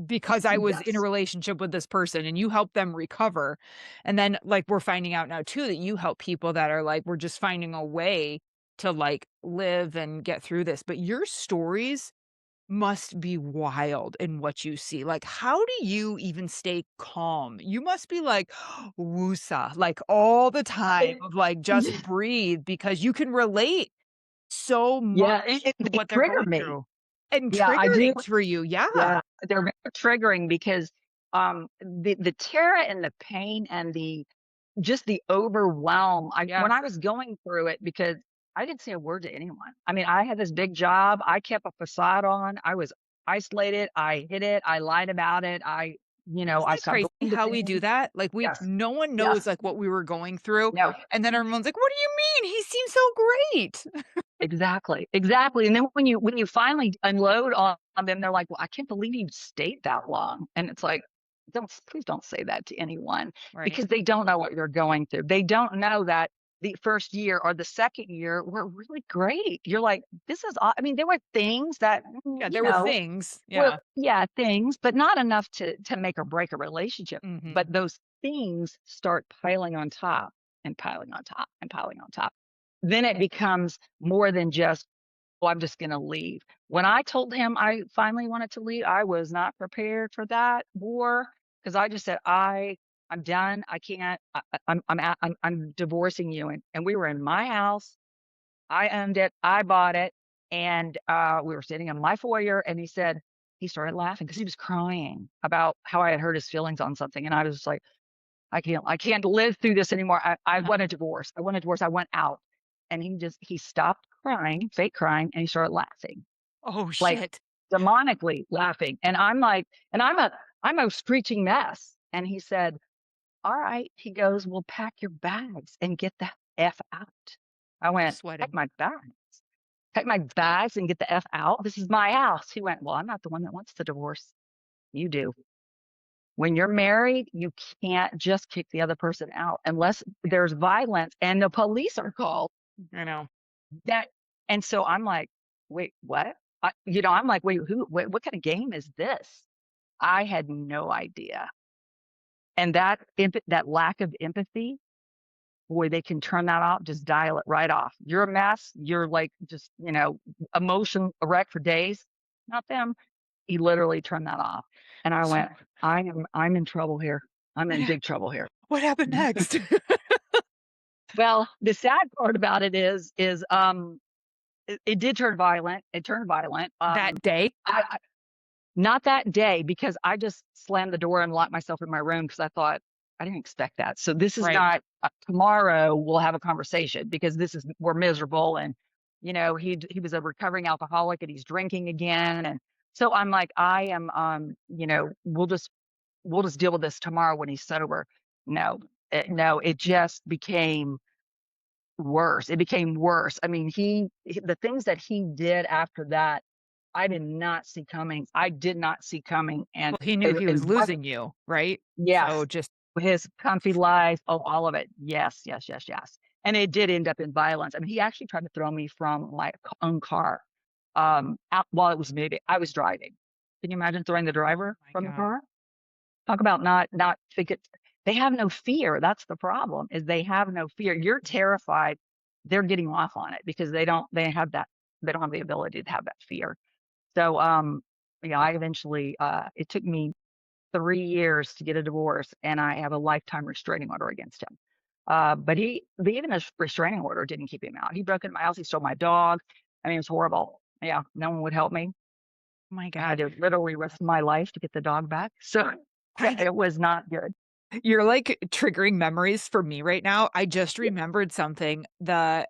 because I was in a Yes. relationship with this person, and you help them recover. And then like we're finding out now too that you help people that are like, we're just finding a way to like live and get through this. But your stories must be wild in what you see. Like, how do you even stay calm? You must be like woosah, like all the time of like just breathe because you can relate so much Yeah, to it what they're triggered going me. through and Yeah, I trigger do. things for you. Yeah. Yeah, they're very triggering because the terror and the pain and the just the overwhelm. Yeah. When I was going through it, because I didn't say a word to anyone. I mean, I had this big job. I kept a facade on. I was isolated. I hid it. I lied about it. Isn't I that stopped crazy going to how we do things. that? Like Yes. no one knows Yes. like what we were going through. No. And then everyone's like, what do you mean? He seems so great. Exactly, exactly. And then when you finally unload on them, they're like, "Well, I can't believe you stayed that long." And it's like, please don't say that to anyone Right. because they don't know what you're going through. They don't know that the first year or the second year were really great. You're like, this is. I mean, there were things that Yeah, there were things. were Yeah. yeah things, but not enough to make or break a relationship. Mhm. But those things start piling on top and piling on top and piling on top. Then it becomes more than just, "Oh, I'm just gonna leave." When I told him I finally wanted to leave, I was not prepared for that war because I just said, I'm done. I can't. I'm divorcing you." And we were in my house. I owned it. I bought it, and we were sitting in my foyer. And he started laughing because he was crying about how I had hurt his feelings on something, and I was just like, I can't live through this anymore. I want a divorce. I want a divorce. I went out. And he stopped crying, fake crying, and he started laughing, Oh, like shit. demonically laughing. And I'm like, and I'm a screeching mess. And he said, "All right." He goes, "Well, pack your bags and get the F out." I I'm went, "Pack sweating. my bags. Pack my bags and get the F out. This is my house." He went, "Well, I'm not the one that wants the divorce. You do. When you're married, you can't just kick the other person out unless there's violence and the police are called." I know. That and so I'm like, "Wait, what?" I'm like, "Wait, what kind of game is this?" I had no idea. And that lack of empathy, boy, they can turn that off, just dial it right off. You're a mess. You're like just, emotion a wreck for days. Not them. He literally turned that off. And I So went, I'm in trouble here. I'm what in ha big trouble here. what happened next? Well, the sad part about it is it did turn violent. It turned violent. That day? I Not that day because I just slammed the door and locked myself in my room because I thought I didn't expect that. So this is Right. not tomorrow we'll have a conversation because we're miserable. And he was a recovering alcoholic and he's drinking again. And so I'm like, I am we'll just deal with this tomorrow when he's sober. No, it just became worse. It became worse. I mean, the things that he did after that, I did not see coming. I did not see coming. And Well, he knew it he it was wasn't. losing you, right? So Yes, just his comfy life, oh, all of it. Yes, yes, yes, yes. And it did end up in violence. I mean, he actually tried to throw me from my own car out while it was moving. I was driving. Can you imagine throwing the Oh driver my from the God. car? Talk about not think it. They have no fear. That's the problem. Is they have no fear. You're terrified. They're getting off on it because they have that. They don't have the ability to have that fear. So yeah, I eventually it took me 3 years to get a divorce, and I have a lifetime restraining order against him. But even a restraining order didn't keep him out. He broke into my house. He stole my dog. I mean, it was horrible. Yeah, no one would help me. Oh my I had God. to literally risk my life to get the dog back. So yeah, I it was not good. You're like triggering memories for me right now. I just Yeah. remembered something that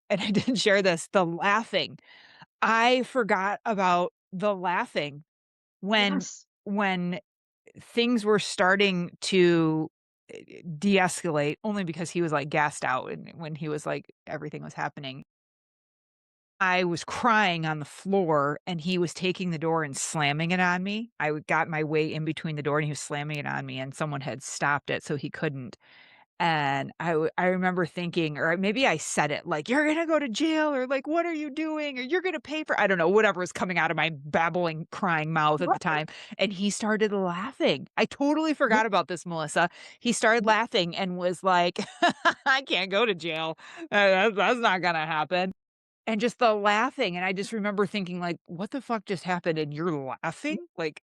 and I didn't share this, the laughing. I forgot about the laughing when Yes. when things were starting to de-escalate only because he was like gassed out and when he was like everything was happening. I was crying on the floor and he was taking the door and slamming it on me. Got my way in between the door and he was slamming it on me and someone had stopped it so he couldn't. And I remember thinking, or maybe I said it like, "You're gonna go to jail," or like, "What are you doing?" Or "You're gonna pay for" I don't know, whatever was coming out of my babbling, crying mouth at the Right. time, and he started laughing. I totally forgot about this, Melissa. He started laughing and was like, "I can't go to jail. That's not gonna happen." And just the laughing, and I just remember thinking like, "What the fuck just happened and you're laughing?" Like,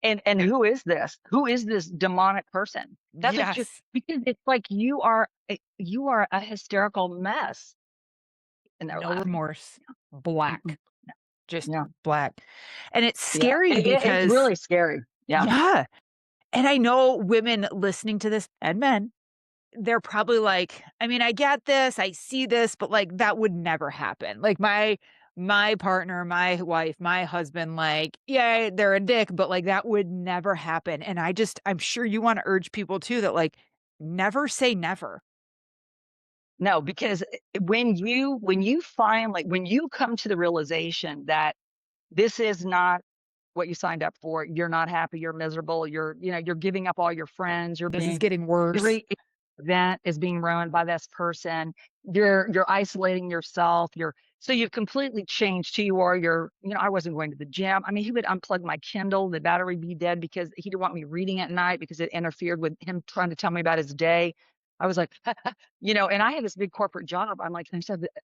And who is this? Who is this demonic person? That's what you yes, because it's like you are a hysterical mess, and they're no laughing. remorse, Mm-mm. black. Just Yeah. black. And it's Yeah. scary It's because really scary. Yeah. yeah, and I know women listening to this and men, they're probably like, I mean, I get this, I see this, but like that would never happen. Like my partner, my wife, my husband, like, yeah, they're a dick, but like that would never happen. And I'm sure you want to urge people too that like never say never. No, because when you find like when you come to the realization that this is not what you signed up for, you're not happy, you're miserable, you're giving up all your friends, you're This is being getting worse. every event is being ruined by this person. You're isolating yourself. So you've completely changed who you are. I wasn't going to the gym. I mean, he would unplug my Kindle, the battery be dead because he didn't want me reading at night because it interfered with him trying to tell me about his day. I was like, and I had this big corporate job. I'm like,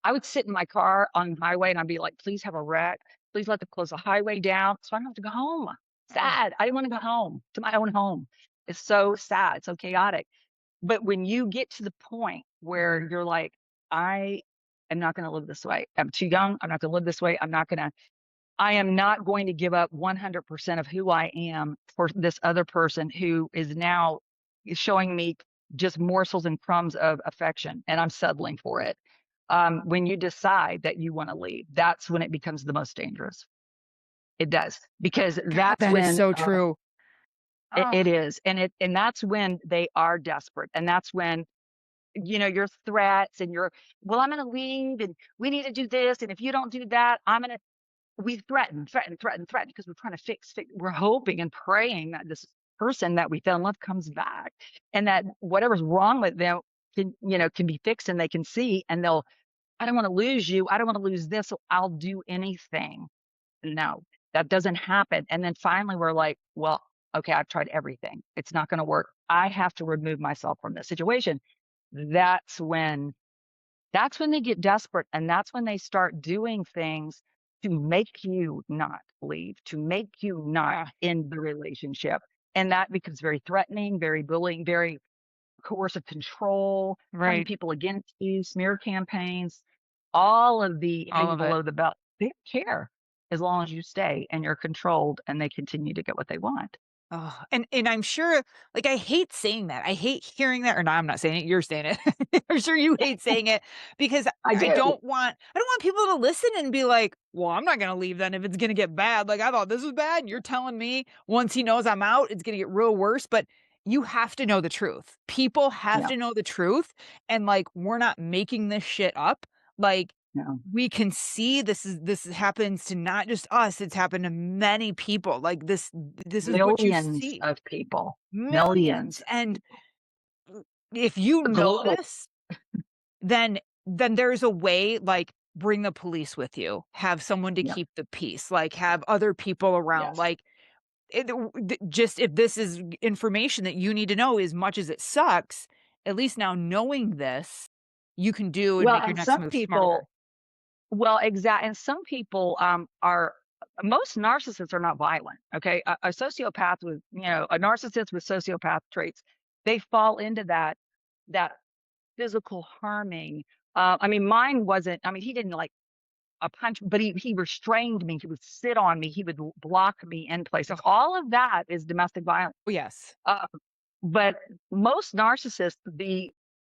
I would sit in my car on the highway and I'd be like, please have a wreck. Please let them close the highway down so I don't have to go home. Oh, Sad. I didn't want to go home to my own home. It's so sad, so chaotic. But when you get to the point where you're like, I am not going to live this way. I'm too young. I'm not going to live this way. I am not going to give up 100% of who I am for this other person who is now showing me just morsels and crumbs of affection, and I'm settling for it. When you decide that you want to leave, that's when it becomes the most dangerous. It does because God, that's that is when so true. Oh, it is, and that's when they are desperate, and that's when your threats and well, I'm going to leave and we need to do this. And if you don't do that, we threaten because we're trying to fix. We're hoping and praying that this person that we fell in love comes back and that whatever's wrong with them can be fixed and they can see and I don't want to lose you. I don't want to lose this. So I'll do anything. No, that doesn't happen. And then finally we're like, well, okay, I've tried everything. It's not going to work. I have to remove myself from this situation. That's when that's when they get desperate and that's when they start doing things to make you not leave, to make you not yeah, end the relationship. And that becomes very threatening, very bullying, very coercive control, turning right. people against you, smear campaigns, all of the All hitting of it. below the belt. They don't care as long as you stay and you're controlled and they continue to get what they want. Oh, and I'm sure like, I hate saying that. I hate hearing that or no, I'm not saying it, you're saying it. I'm sure you hate saying it because I do. I don't want people to listen and be like, "Well, I'm not gonna leave then if it's gonna get bad. Like, I thought this was bad, and you're telling me once he knows I'm out, it's gonna get real worse." But you have to know the truth. People have Yeah. to know the truth, and, like, we're not making this shit up. Like, No. we can see this happens to not just us, it's happened to many people. Like this is what you Millions see. of people. Millions Millions. of And people. if you know Global. this, then there's a way, like, bring the police with you, have someone to Yep. keep the peace, like, have other people around, Yes. like, just if this is information that you need to know as much as it sucks, at least now knowing this, you can do and Well, make your and next some move smarter. people, well, and some people are, most narcissists are not violent. Okay. A sociopath with, a narcissist with sociopath traits, they fall into that physical harming. I mean, mine wasn't, I mean, he didn't like a punch, but he restrained me. He would sit on me. He would block me in places. All of that is domestic violence. Oh, yes. Uh, but most narcissists,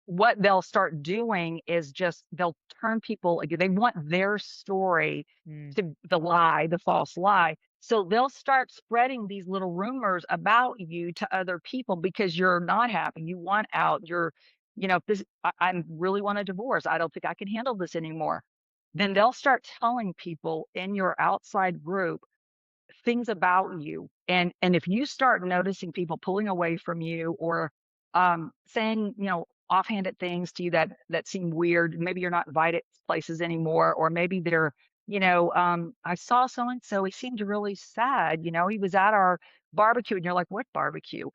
what they'll start doing is just they'll turn people, like, they want their story Mm, to the false lie. So they'll start spreading these little rumors about you to other people because you're not happy. You want out. If I really want a divorce. I don't think I can handle this anymore. Then they'll start telling people in your outside group things about you. And if you start noticing people pulling away from you or saying, offhanded things to you that seem weird, maybe you're not invited to places anymore, or maybe they're, I saw so and so, he seemed really sad, he was at our barbecue, and you're like, what barbecue?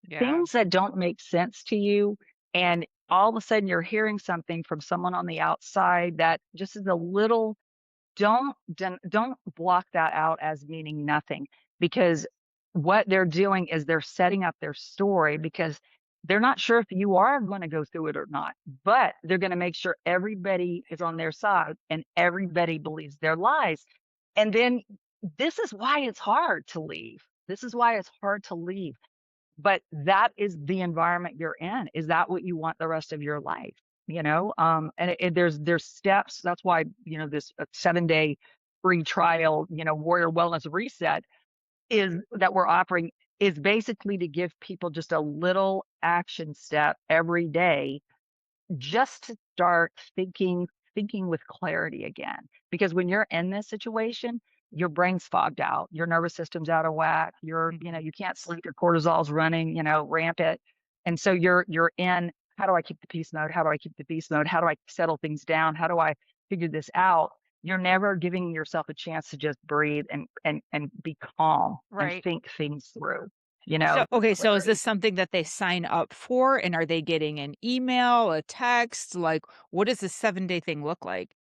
yeah. Things that don't make sense to you, and all of a sudden you're hearing something from someone on the outside that just is a little, don't block that out as meaning nothing, because what they're doing is they're setting up their story, because they're not sure if you are going to go through it or not, but they're going to make sure everybody is on their side and everybody believes their lies. And then this is why it's hard to leave. This is why it's hard to leave. But that is the environment you're in. Is that what you want the rest of your life? And there's steps. That's why, this 7-day free trial, Warrior Wellness Reset is that we're offering, is basically to give people just a little action step every day, just to start thinking with clarity again. Because when you're in this situation, your brain's fogged out, your nervous system's out of whack, Mhm. you can't sleep, your cortisol's running, rampant. And so you're in, how do I keep the peace mode? How do I keep the peace mode? How do I settle things down? How do I figure this out? You're never giving yourself a chance to just breathe and be calm and Right. think things through, So, with okay, so is this clarity. something that they sign up for, and are they getting an email, a text? Like, what does this 7-day thing look like?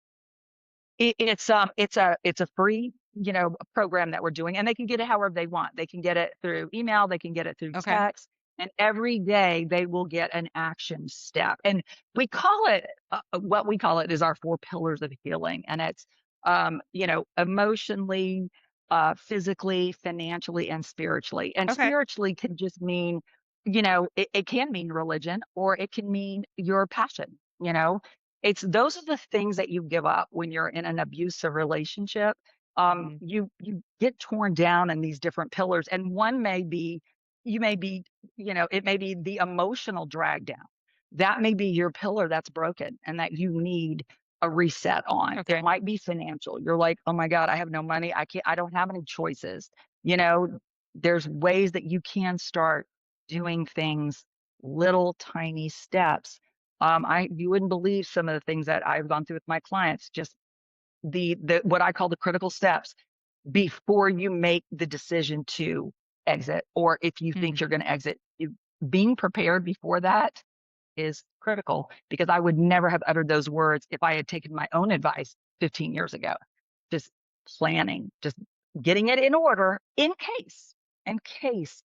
It's a free, program that we're doing, and they can get it however they want. They can get it through email, they can get it through Okay. text, and every day they will get an action step. And we call it, what we call it is our 4 pillars of healing, and it's, emotionally, physically, financially, and spiritually. And Okay. spiritually can just mean, it can mean religion, or it can mean your passion. It's those are the things that you give up when you're in an abusive relationship. Mhm. You get torn down in these different pillars, and one may be, you may be, it may be the emotional drag down. That may be your pillar that's broken and that you need a reset on. It Okay. might be financial. You're like, oh my God, I have no money. I don't have any choices. You know, there's ways that you can start doing things, little tiny steps. You wouldn't believe some of the things that I've gone through with my clients, just the what I call the critical steps before you make the decision to exit, or if you think Mhm. you're going to exit. Being prepared before that is critical, because I would never have uttered those words if I had taken my own advice 15 years ago. Just planning, just getting it in order in case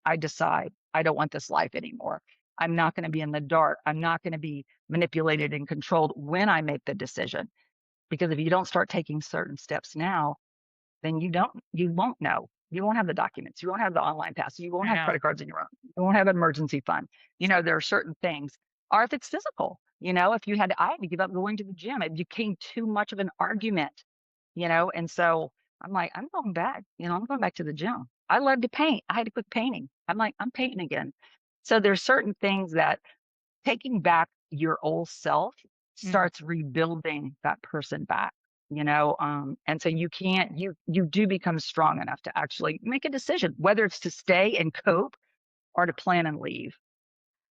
I decide I don't want this life anymore. I'm not going to be in the dark. I'm not going to be manipulated and controlled when I make the decision. Because if you don't start taking certain steps now, then you won't know. You won't have the documents. You won't have the online pass. You won't I have know. credit cards in your own. You won't have an emergency fund. There are certain things. Or if it's physical, if I had to give up going to the gym. It became too much of an argument, and so I'm like, I'm going back. I'm going back to the gym. I love to paint. I had to quit painting. I'm like, I'm painting again. So there's certain things that taking back your old self starts rebuilding that person back, and so you do become strong enough to actually make a decision, whether it's to stay and cope or to plan and leave.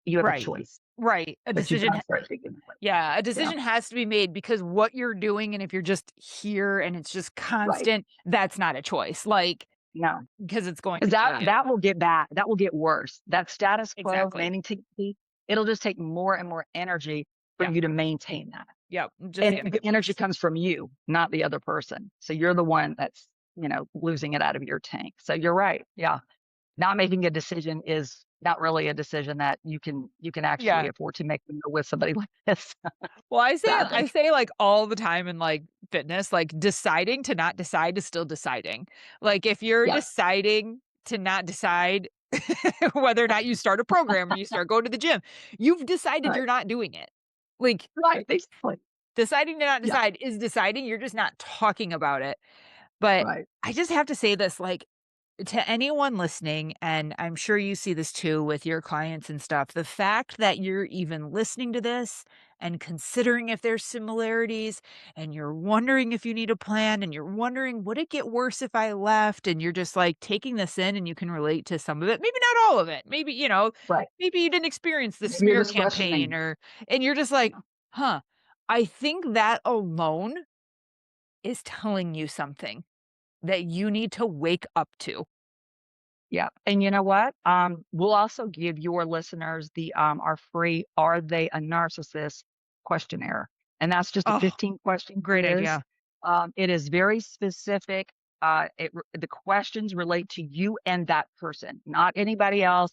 You have a Right. choice, Right. but you got to start thinking that way. Yeah, a Yeah, decision has to be made because what you're doing, and if you're just here and it's just right. constant, that's not a choice. Like, No, because it's going because to kill you. that will get bad. That will get worse. That status quo, Exactly. it'll just take more and more energy for Yeah. you to maintain that. Yep. Just And gonna the get energy worse. comes from you, not the other person. So you're the one that's, losing it out of your tank. So you're right. Yeah. Not making a decision is not really a decision that you can actually Yeah. afford to make when you're with somebody like this, Well, I sadly. say like all the time in like fitness, like deciding to not decide is still deciding. Like if you're Yeah. deciding to not decide whether or not you start a program or you start going to the gym, you've decided Right. you're not doing it. Like Right. Exactly. deciding to not Yeah. decide is deciding, you're just not talking about it. But Right. I just have to say this, like, to anyone listening, and I'm sure you see this too with your clients and stuff, the fact that you're even listening to this and considering if there's similarities, and you're wondering if you need a plan, and you're wondering, would it get worse if I left? And you're just like taking this in and you can relate to some of it, maybe not all of it. Maybe, Right. maybe you didn't experience the Maybe you're smear just campaign questioning. and you're just like, huh, I think that alone is telling you something that you need to wake up to. Yeah. And you know what? We'll also give your listeners our free "Are They a Narcissist?" questionnaire. And that's just a Oh, 15-question great quiz. idea. It is very specific. The questions relate to you and that person, not anybody else,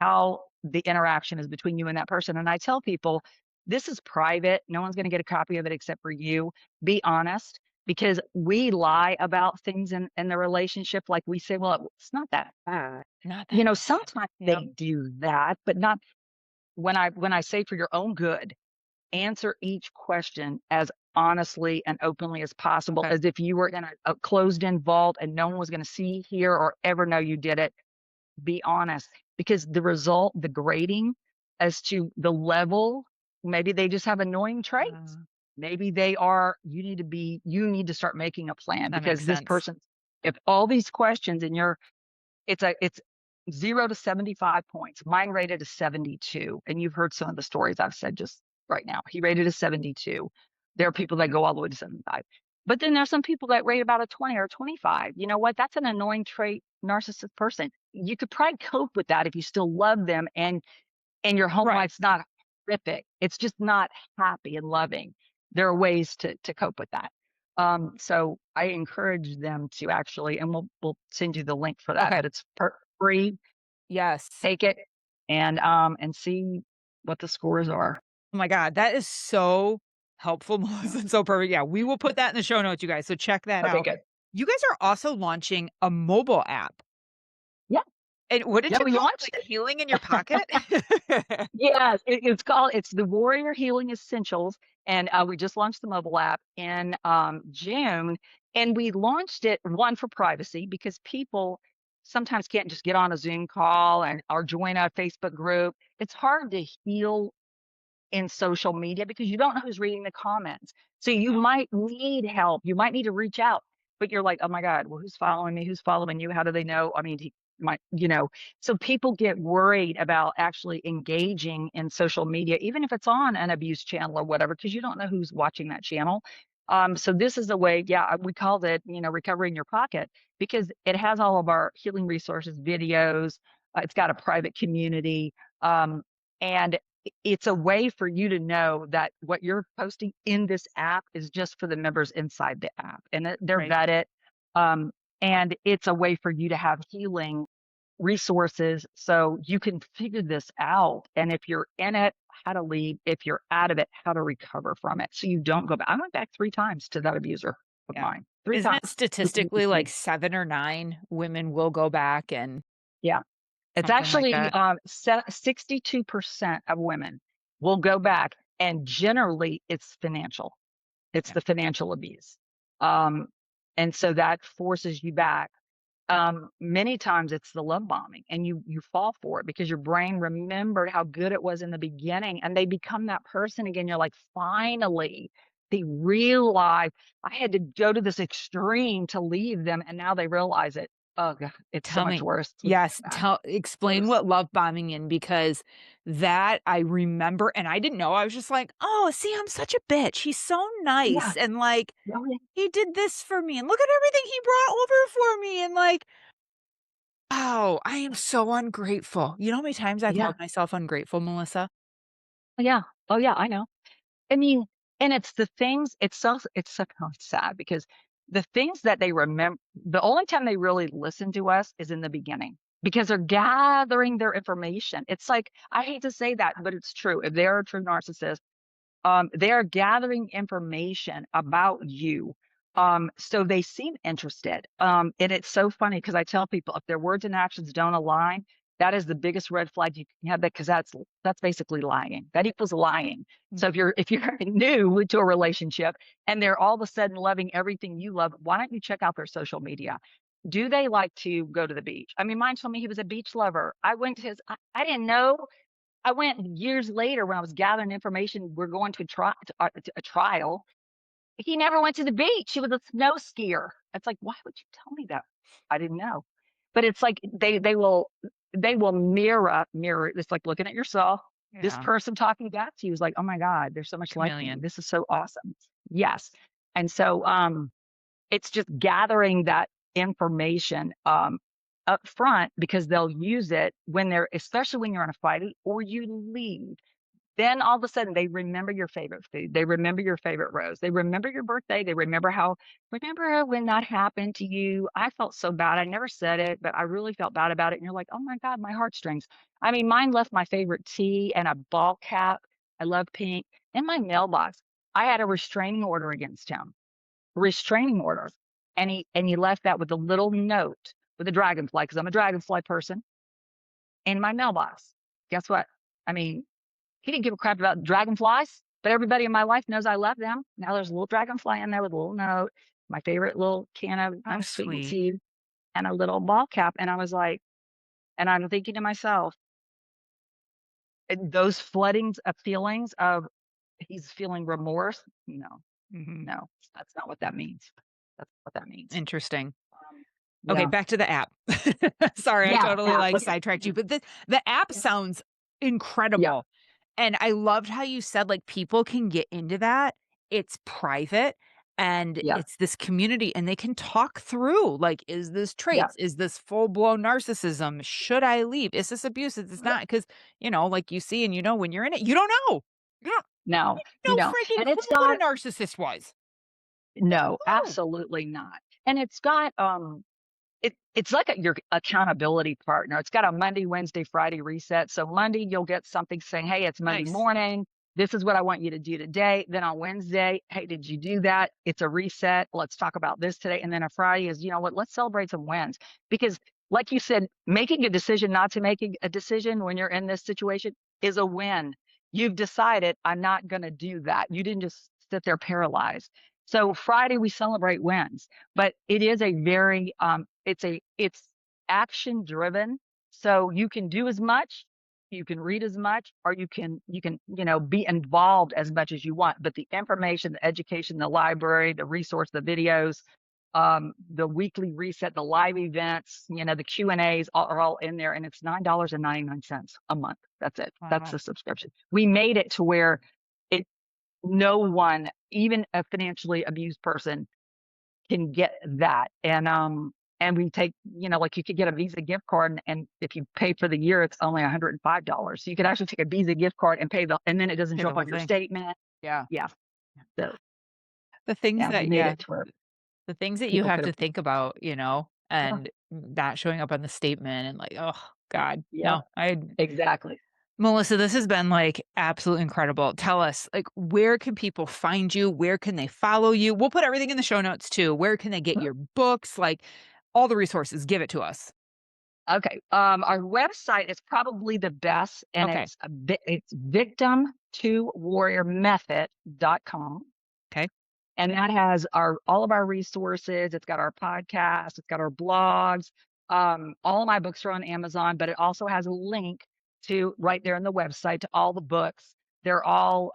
how the interaction is between you and that person. And I tell people, this is private. No one's going to get a copy of it except for you. Be honest, because we lie about things in the relationship. Like we say, well, it's not that bad. Not that bad. Sometimes Yep. they do that, but not when I say for your own good, answer each question as honestly and openly as possible, Okay. as if you were in a closed in vault and no one was going to see, hear, or ever know you did it. Be honest, because the result, the grading as to the level, maybe they just have annoying traits. Uh, Maybe you need to start making a plan, that because makes this sense. person, if all these questions and it's 0 to 75 points. Mine rated a 72. And you've heard some of the stories I've said just right now. He rated a 72. There are people that go all the way to 75. But then there's some people that rate about a 20 or 25. You know what? That's an annoying trait, narcissist person. You could probably cope with that if you still love them and your home Right. life's not horrific. It's just not happy and loving. There are ways to cope with that. So I encourage them to actually, and we'll send you the link for that, Okay. but it's free. Yes. Take it and see what the scores are. Oh my God. That is so helpful, Yeah. Melissa, and so perfect. Yeah. We will put that in the show notes, you guys. So check that Okay, out. good. You guys are also launching a mobile app. Yeah, And what did yeah, you we call it? launched Like it. healing in your pocket? Yes, it's the Warrior Healing Essentials, and we just launched the mobile app in June, and we launched it one for privacy because people sometimes can't just get on a Zoom call and or join a Facebook group. It's hard to heal in social media because you don't know who's reading the comments. So you might need help. You might need to reach out, but you're like, oh my God, well, who's following me? Who's following you? How do they know? I mean, he might, so people get worried about actually engaging in social media, even if it's on an abuse channel or whatever, because you don't know who's watching that channel. So this is a way, yeah, we called it, recovery in your pocket, because it has all of our healing resources, videos. It's got a private community. And it's a way for you to know that what you're posting in this app is just for the members inside the app, and they're Right. vetted. Um, and it's a way for you to have healing resources so you can figure this out. And if you're in it, how to leave. If you're out of it, how to recover from it. So you don't go back. I went back 3 times to that abuser of Yeah. mine. Three Isn't it times. statistically like 7 or 9 women will go back and Yeah. It's something like actually that? 62% of women will go back, and generally it's financial. It's Yeah. the financial abuse. Um, and so that forces you back. Many times it's the love bombing, and you fall for it because your brain remembered how good it was in the beginning, and they become that person again. You're like, finally, they realize I had to go to this extreme to leave them, and now they realize it. Oh God, it's so Tell much me. worse. Yes, Bad. explain Worse. what love bombing in because that I remember and I didn't know. I was just like, "Oh, see, I'm such a bitch. He's so Yeah. nice and like Oh, yeah. he did this for me and look at everything he brought over for me." And like, oh, I am so ungrateful. You know how many times I've Yeah. called myself ungrateful, Melissa? Oh, yeah. Oh, yeah. I know. I mean, and it's the things, it's so oh, it's sad because the things that they remember, the only time they really listen to us is in the beginning because they're gathering their information. It's like, I hate to say that, but it's true. If they're a true narcissist, they are gathering information about you. So they seem interested. And it's so funny because I tell people if their words and actions don't align, that is the biggest red flag you can have that because that's basically lying. That equals lying. So if you're new to a relationship and they're all of a sudden loving everything you love, why don't you check out their social media? Do they like to go to the beach? I mean, mine told me he was a beach lover. I went to his, I didn't know. I went years later when I was gathering information. We're going to a trial. He never went to the beach. He was a snow skier. It's like, why would you tell me that? I didn't know. But it's like they will mirror. It's like looking at yourself. This Yeah, person talking back to you is like, oh my God, there's so much like me. chameleon. This is so awesome. Yes. And so it's just gathering that information up front because they'll use it when they're, especially when you're in a fight or you leave. Then all of a sudden they remember your favorite food. They remember your favorite rose. They remember your birthday. They remember when that happened to you. I felt so bad. I never said it, but I really felt bad about it. And you're like, oh my God, my heartstrings. I mean, mine left my favorite tea and a ball cap. I love pink in my mailbox. I had a restraining order against him, restraining order. And he left that with a little note with a dragonfly, because I'm a dragonfly person, in my mailbox. Guess what? I mean, he didn't give a crap about dragonflies, but everybody in my life knows I love them. Now there's a little dragonfly in there with a little note, my favorite little can of How sweetened sweet. tea, and a little ball cap. And I was like, and I'm thinking to myself, those floodings of feelings of he's feeling remorse. No, Mhm. no, that's not what that means. That's what that means. Interesting. Okay, Yeah. back to the app. Sorry, I Yeah. totally, Yeah. like, Okay. sidetracked you, but the app Yeah. sounds Yeah. incredible, and I loved how you said, like, people can get into that. It's private, and Yeah. it's this community, and they can talk through, like, "Is this Yeah. traits? Is this full-blown narcissism? Should I leave? Is this abuse? Is this Yeah. not?" Because like you see and when you're in it, you don't know. You don't No, you know know, freaking and clue it's what got a narcissist was. no, Oh, absolutely not. And it's got it's like your accountability partner. It's got a Monday, Wednesday, Friday reset. So Monday you'll get something saying, "Hey, it's Monday nice. morning. This is what I want you to do today." Then on Wednesday, "Hey, did you do that?" It's a reset. Let's talk about this today. And then on Friday is, you know what? Let's celebrate some wins because, like you said, making a decision not to make a decision when you're in this situation is a win. You've decided I'm not going to do that. You didn't just sit there paralyzed. So Friday we celebrate wins, but it is a very it's action driven. So you can do as much, you can read as much, or you can be involved as much as you want. But the information, the education, the library, the resource, the videos, the weekly reset, the live events, the Q&As are all in there, and it's $9.99 a month. That's it. That's Wow. the subscription. We made it to where it no one, even a financially abused person, can get that. And we take, like you could get a Visa gift card, and if you pay for the year, it's only $105. So you could actually take a Visa gift card and and then it doesn't Pay show the up whole on your thing. statement. Yeah. Yeah. So The things yeah, we that made yeah. it to where The things that you people have could to have. think about, Yeah. and that showing up on the statement and like, oh God. Yeah. No, I Exactly. Melissa, this has been like absolutely incredible. Tell us, like, where can people find you? Where can they follow you? We'll put everything in the show notes too. Where can they get your books? Like all the resources. Give it to us. Okay. Our website is probably the best, and Okay. it's victim to warrior method.com. Okay. And that has all of our resources. It's got our podcast. It's got our blogs. All of my books are on Amazon, but it also has a link to right there on the website to all the books. They're all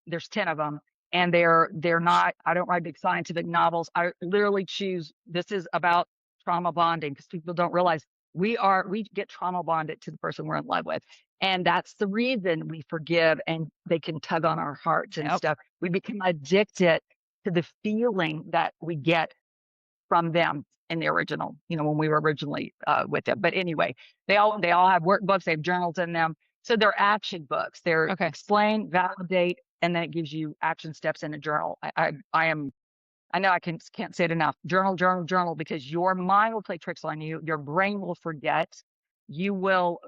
there's 10 of them, and they're not. I don't write big scientific novels. I literally choose. This is about trauma bonding, because people don't realize we get trauma bonded to the person we're in love with. And that's the reason we forgive, and they can tug on our hearts and stuff. We become addicted to the feeling that we get from them in the original, when we were originally with them. But anyway, they all have workbooks, they have journals in them. So they're action books. They're explain, validate, and then it gives you action steps in a journal. I know I can't say it enough. Journal, because your mind will play tricks on you. Your brain will forget. You'll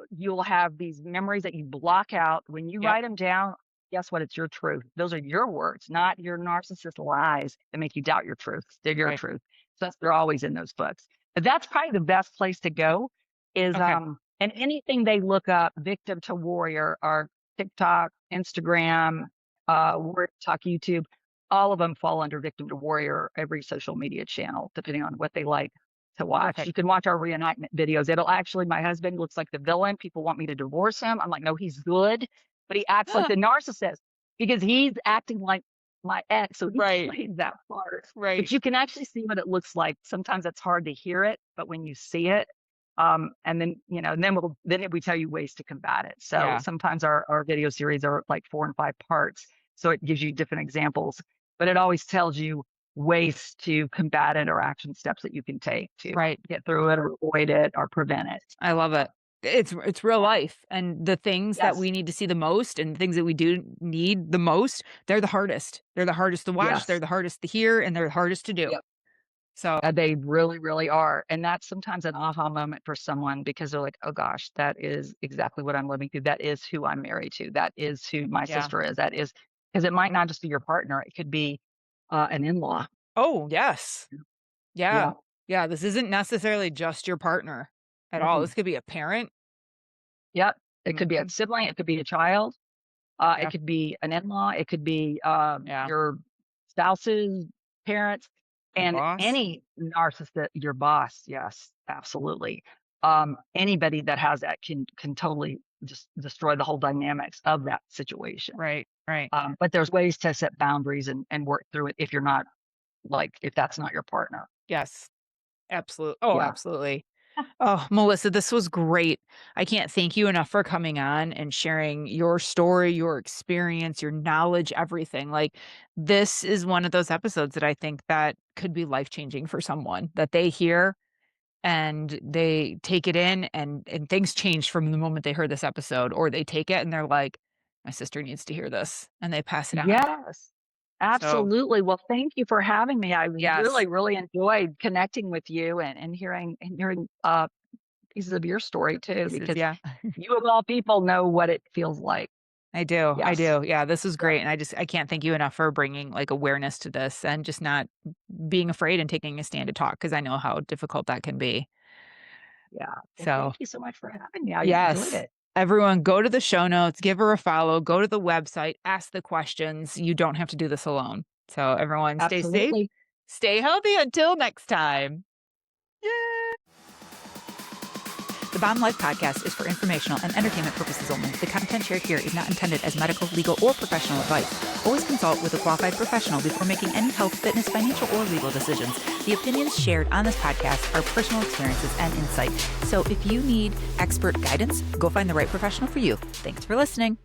have these memories that you block out. When you write them down, guess what? It's your truth. Those are your words, not your narcissist lies that make you doubt your truth. They're your truth. So they're always in those books. But that's probably the best place to go is, and anything they look up, victim to warrior, or TikTok, Instagram, Warrior Talk, YouTube, all of them fall under victim to warrior, every social media channel, depending on what they like to watch. You can watch our reenactment videos. My husband looks like the villain. People want me to divorce him. I'm like, no, he's good, but he acts like the narcissist because he's acting like my ex. So he plays that part. Right. But you can actually see what it looks like. Sometimes it's hard to hear it, but when you see it, and then, then we tell you ways to combat it. So sometimes our video series are like 4 and 5 parts. So it gives you different examples, but it always tells you ways to combat it or action steps that you can take to get through it or avoid it or prevent it. I love it. It's real life, and the things that we need to see the most and things that we do need the most, they're the hardest. They're the hardest to watch. They're the hardest to hear, and they're the hardest to do. So they really, really are. And that's sometimes an aha moment for someone, because they're like, oh gosh, that is exactly what I'm living through. That is who I'm married to. That is who my sister is. That is, because it might not just be your partner. It could be an in-law. Oh, yes. Yeah. This isn't necessarily just your partner at all. This could be a parent. Yep. It could be a sibling. It could be a child. It could be an in-law. It could be your spouse's parents, and any narcissist, your boss. Yes, absolutely. Anybody that has that can totally just destroy the whole dynamics of that situation. Right. But there's ways to set boundaries and work through it if you're not, if that's not your partner. Yes, absolutely. Oh, absolutely. Oh, Melissa, this was great. I can't thank you enough for coming on and sharing your story, your experience, your knowledge, everything. Like, this is one of those episodes that I think that could be life-changing for someone, that they hear and they take it in, and things change from the moment they heard this episode, or they take it and they're like, my sister needs to hear this, and they pass it on. Yes. Absolutely. Well, thank you for having me. I really, really enjoyed connecting with you and hearing pieces of your story too, because you of all people know what it feels like. I do. I do. Yeah, this is great. And I can't thank you enough for bringing awareness to this and just not being afraid and taking a stand to talk, because I know how difficult that can be. Yeah. Well, so thank you so much for having me. I enjoyed it. Everyone, go to the show notes, give her a follow, go to the website, ask the questions. You don't have to do this alone. So everyone, stay safe, stay healthy until next time. The Bomb Life podcast is for informational and entertainment purposes only. The content shared here is not intended as medical, legal, or professional advice. Always consult with a qualified professional before making any health, fitness, financial, or legal decisions. The opinions shared on this podcast are personal experiences and insight. So if you need expert guidance, go find the right professional for you. Thanks for listening.